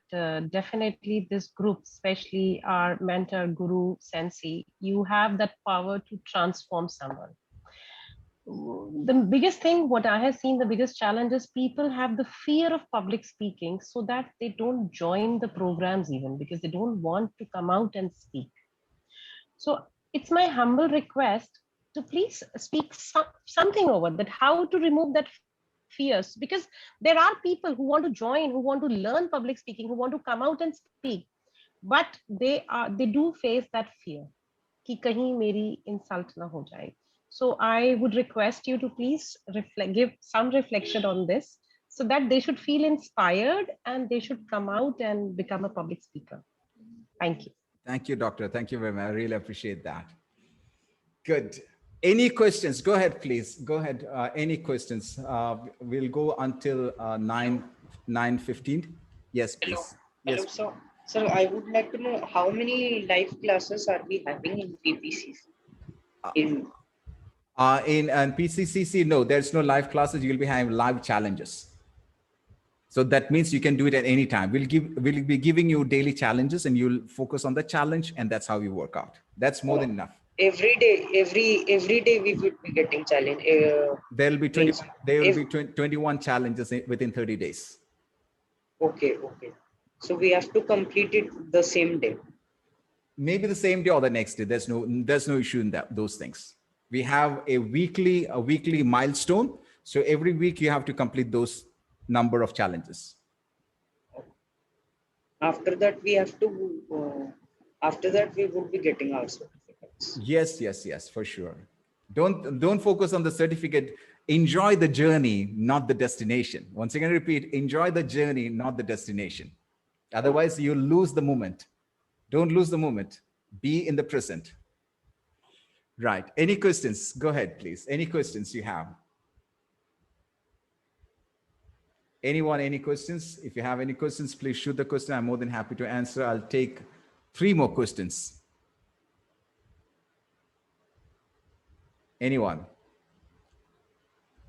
definitely this group, especially our mentor, Guru, Sensei, you have that power to transform someone. The biggest thing, what I have seen, the biggest challenge is people have the fear of public speaking, so that they don't join the programs even, because they don't want to come out and speak. So it's my humble request to please speak something over that, how to remove that fears, because there are people who want to join, who want to learn public speaking, who want to come out and speak, but they do face that fear कि कहीं मेरी insult ना हो जाए. So I would request you to please give some reflection on this, so that they should feel inspired and they should come out and become a public speaker. Thank you.
Thank you, Doctor. Thank you very much. I really appreciate that. Good. Any questions? Go ahead, please. Go ahead. Any questions? We'll go until 9:15. Yes, please.
Hello,
Yes.
sir, I would like to know how many live classes are we having in Ppc'S?
In PCCC, no, there's no live classes. You'll be having live challenges. So that means you can do it at any time. We'll be giving you daily challenges, and you'll focus on the challenge, and that's how you work out. That's more than enough.
Every day we would be getting challenge.
There will be 21 challenges within 30 days.
Okay. So we have to complete it the same day.
Maybe the same day or the next day. There's no issue in those things. We have a weekly milestone. So every week you have to complete those number of challenges.
After that we have to. After that we will be getting our certificates.
Yes, for sure. Don't focus on the certificate. Enjoy the journey, not the destination. Once again, repeat: enjoy the journey, not the destination. Otherwise, you'll lose the moment. Don't lose the moment. Be in the present. Right. Any questions? Go ahead, please. Any questions you have? Anyone, any questions? If you have any questions, please shoot the question. I'm more than happy to answer. I'll take 3 more questions. Anyone?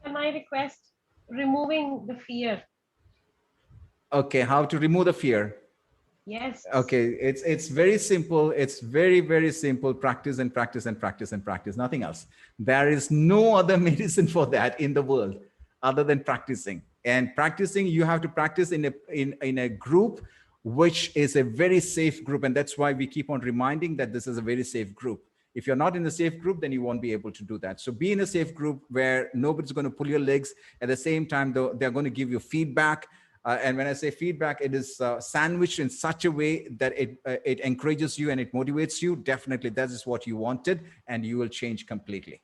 Can I request removing the fear?
Okay, how to remove the fear?
Yes.
Okay, it's very simple. It's very, very simple. Practice and practice and practice and practice. Nothing else. There is no other medicine for that in the world other than practicing. And practicing, you have to practice in a group which is a very safe group. And that's why we keep on reminding that this is a very safe group. If you're not in a safe group, then you won't be able to do that. So be in a safe group where nobody's going to pull your legs. At the same time, though, they're going to give you feedback. And when I say feedback, it is sandwiched in such a way that it encourages you and it motivates you. Definitely, that is what you wanted, and you will change completely.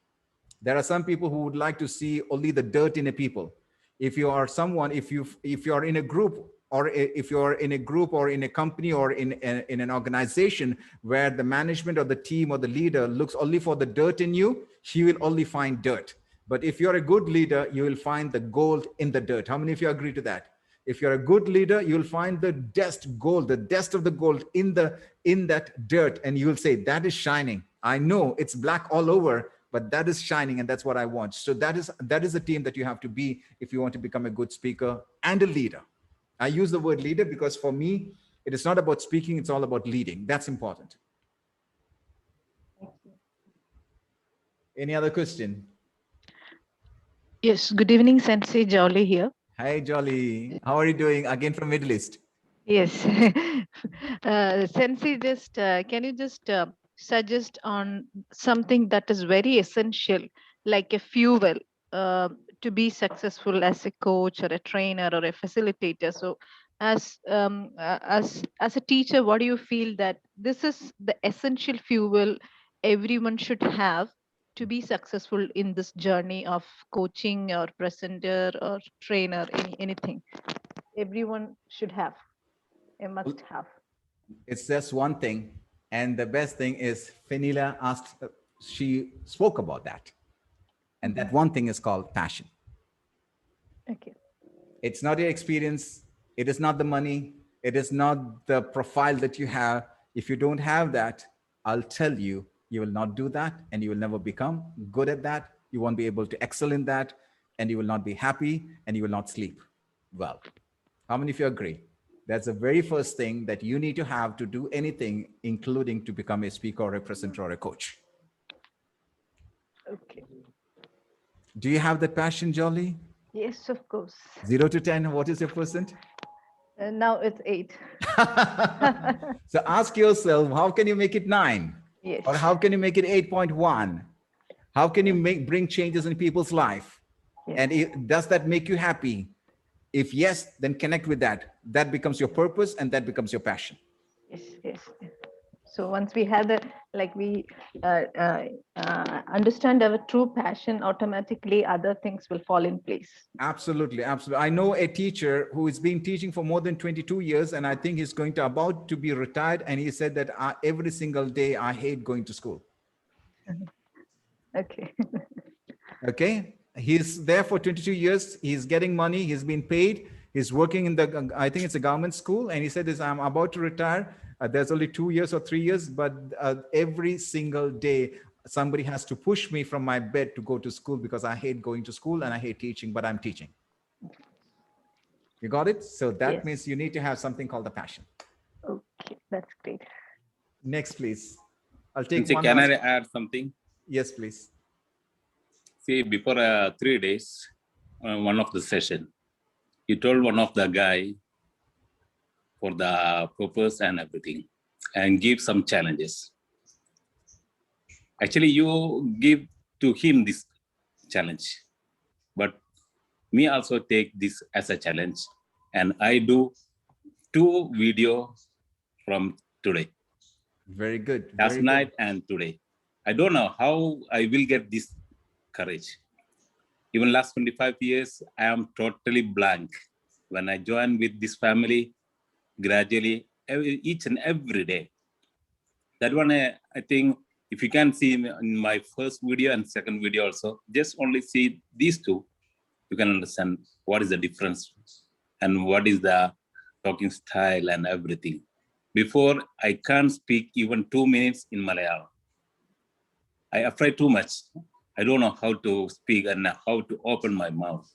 There are some people who would like to see only the dirt in a people. If you are someone, if you're in a group, or if you're in a group or in a company or in an organization where the management or the team or the leader looks only for the dirt in you, he will only find dirt. But if you're a good leader, you will find the gold in the dirt. How many of you agree to that? If you're a good leader, you'll find the best gold, the best of the gold in that dirt, and you'll say, that is shining. I know it's black all over, but that is shining, and that's what I want. So that is the team that you have to be if you want to become a good speaker and a leader. I use the word leader because for me, it is not about speaking, it's all about leading. That's important. Any other question?
Yes, good evening, Sensei. Jolly here.
Hi, Jolly. How are you doing? Again from Middle East.
Yes. Sensei, just can you just suggest on something that is very essential, like a fuel, to be successful as a coach or a trainer or a facilitator? So, as a teacher, what do you feel that this is the essential fuel everyone should have to be successful in this journey of coaching or presenter or trainer, anything? Everyone should have, a must have.
It's just one thing. And the best thing is Fenila asked, she spoke about that. And that one thing is called passion.
Okay.
It's not your experience. It is not the money. It is not the profile that you have. If you don't have that, I'll tell you, you will not do that and you will never become good at that. You won't be able to excel in that and you will not be happy and you will not sleep well. How many of you agree? That's the very first thing that you need to have to do anything, including to become a speaker or a presenter or a coach.
Okay.
Do you have that passion, Jolly?
Yes, of course.
0 to 10, what is your percent?
Now it's 8.
So ask yourself, how can you make it 9?
Yes.
Or how can you make it 8.1? How can you bring changes in people's life?
Yes.
And does that make you happy? If yes, then connect with that. That becomes your purpose and that becomes your passion.
Yes, yes. So once we have the, like we understand our true passion, automatically other things will fall in place.
Absolutely, absolutely. I know a teacher who has been teaching for more than 22 years, and I think he's about to be retired. And he said that every single day, I hate going to school.
Okay.
Okay. He's there for 22 years. He's getting money. He's been paid. He's working in the, I think it's a government school. And he said, I'm about to retire. There's only 2 years or 3 years, but every single day, somebody has to push me from my bed to go to school because I hate going to school and I hate teaching, but I'm teaching. You got it? So that means you need to have something called a passion.
Okay, that's great.
Next, please. I'll take
Sensei,
one.
can I add something?
Yes, please.
See, before 3 days, one of the session, you told one of the guy for the purpose and everything, and give some challenges. Actually, you give to him this challenge, but me also take this as a challenge, and I do 2 video from today.
Very good.
Last night and today. I don't know how I will get this courage. Even last 25 years, I am totally blank. When I join with this family, gradually, each and every day. That one, I think, if you can see in my first video and second video also, just only see these 2, you can understand what is the difference and what is the talking style and everything. Before, I can't speak even 2 minutes in Malayalam. I afraid too much. I don't know how to speak and how to open my mouth.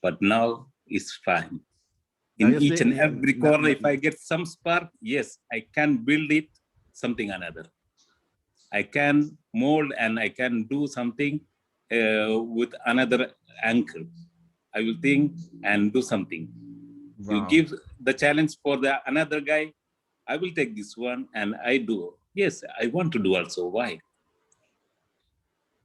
But now it's fine. In each and every corner, if I get some spark, yes, I can build it something another. I can mold and I can do something with another angle. I will think and do something. Wow. You give the challenge for the another guy, I will take this one and I do. Yes, I want to do also. Why?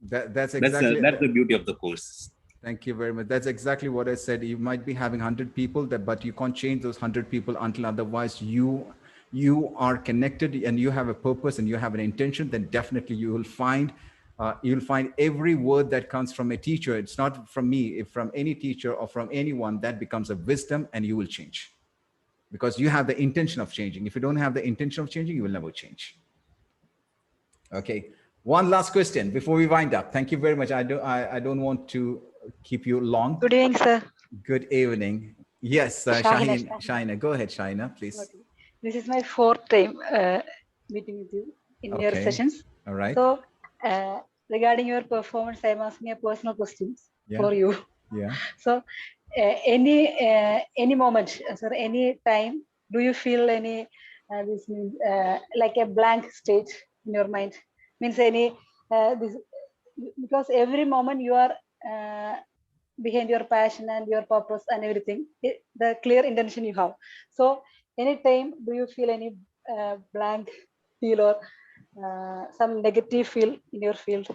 That's exactly
that's the beauty of the course.
Thank you very much. That's exactly what I said. You might be having 100 people, but you can't change those 100 people until otherwise you are connected and you have a purpose and you have an intention. Then definitely you will find every word that comes from a teacher. It's not from me, if from any teacher or from anyone, that becomes a wisdom and you will change because you have the intention of changing. If you don't have the intention of changing, you will never change. Okay. One last question before we wind up. Thank you very much. I don't want to keep you long.
Good evening, sir.
Good evening. Yes, Shahina. Go ahead, Shahina, please.
Okay. This is my 4th time meeting with you in your sessions.
All right.
So regarding your performance, I'm asking a personal questions for you.
Yeah.
So any moment, sir, any time, do you feel any this means like a blank state in your mind? Means any this, because every moment you are behind your passion and your purpose and everything, the clear intention you have. So anytime do you feel any blank feel or some negative feel in your field?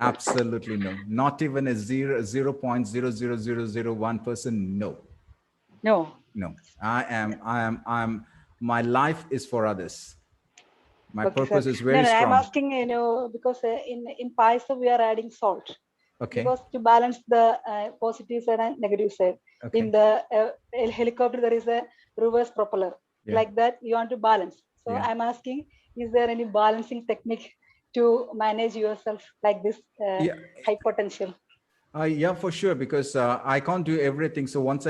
Absolutely no. Not even a 0.00001%. No. No. My life is for others. My
Okay,
purpose
sir.
is very
I'm
strong.
asking, because in payasam we are adding salt.
Okay.
Because to balance the positive side and negative side.
Okay.
In the helicopter, there is a reverse propeller.
Yeah.
Like that, you want to balance. So
Yeah.
I'm asking, is there any balancing technique to manage yourself like this high potential?
Yeah, for sure, because I can't do everything. So once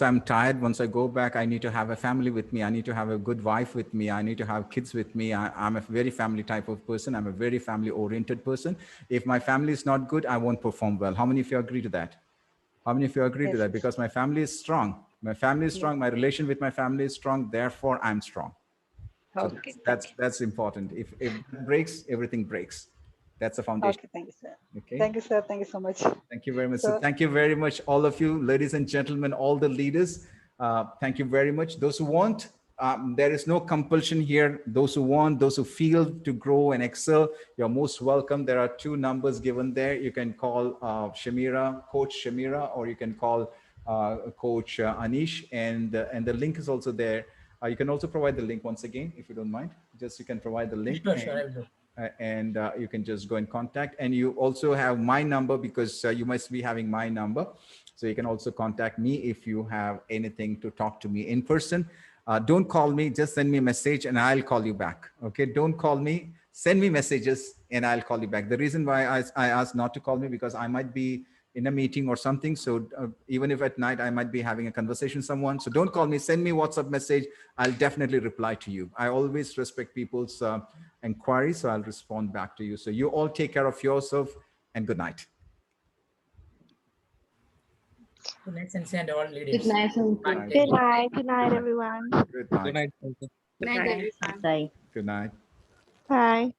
I'm tired, once I go back, I need to have a family with me. I need to have a good wife with me. I need to have kids with me. I'm a very family type of person. I'm a very family oriented person. If my family is not good, I won't perform well. How many of you agree to that? How many of you agree to that? Because my family is strong. My family is strong. My relation with my family is strong. Therefore, I'm strong. So
Okay,
that's important. If it breaks, everything breaks. That's the foundation.
Okay, thank you, sir.
Okay.
Thank you, sir. Thank you so much.
Thank you very much. So thank you very much, all of you, ladies and gentlemen, all the leaders. Thank you very much. Those who want, there is no compulsion here. Those who want, those who feel to grow and excel, you're most welcome. There are 2 numbers given there. You can call Shamira, Coach Shamira, or you can call Coach Anish, and the link is also there. You can also provide the link once again, if you don't mind. Just you can provide the link.
Sure, I will do.
And you can just go and contact, and you also have my number, because you must be having my number, so you can also contact me if you have anything to talk to me in person. Don't call me, just send me a message and I'll call you back. Okay, don't call me, send me messages and I'll call you back. The reason why I asked not to call me, because I might be in a meeting or something. So even if at night I might be having a conversation with someone, so don't call me, send me WhatsApp message. I'll definitely reply to you. I always respect people's inquiries, so I'll respond back to you. So you all take care of yourself, and good night.
Good night, Sensei, and all leaders.
Good night, Sensei.
Good night. Good night, everyone.
Good night.
Good night.
Good night, everyone.
Bye.
Good night.
Bye.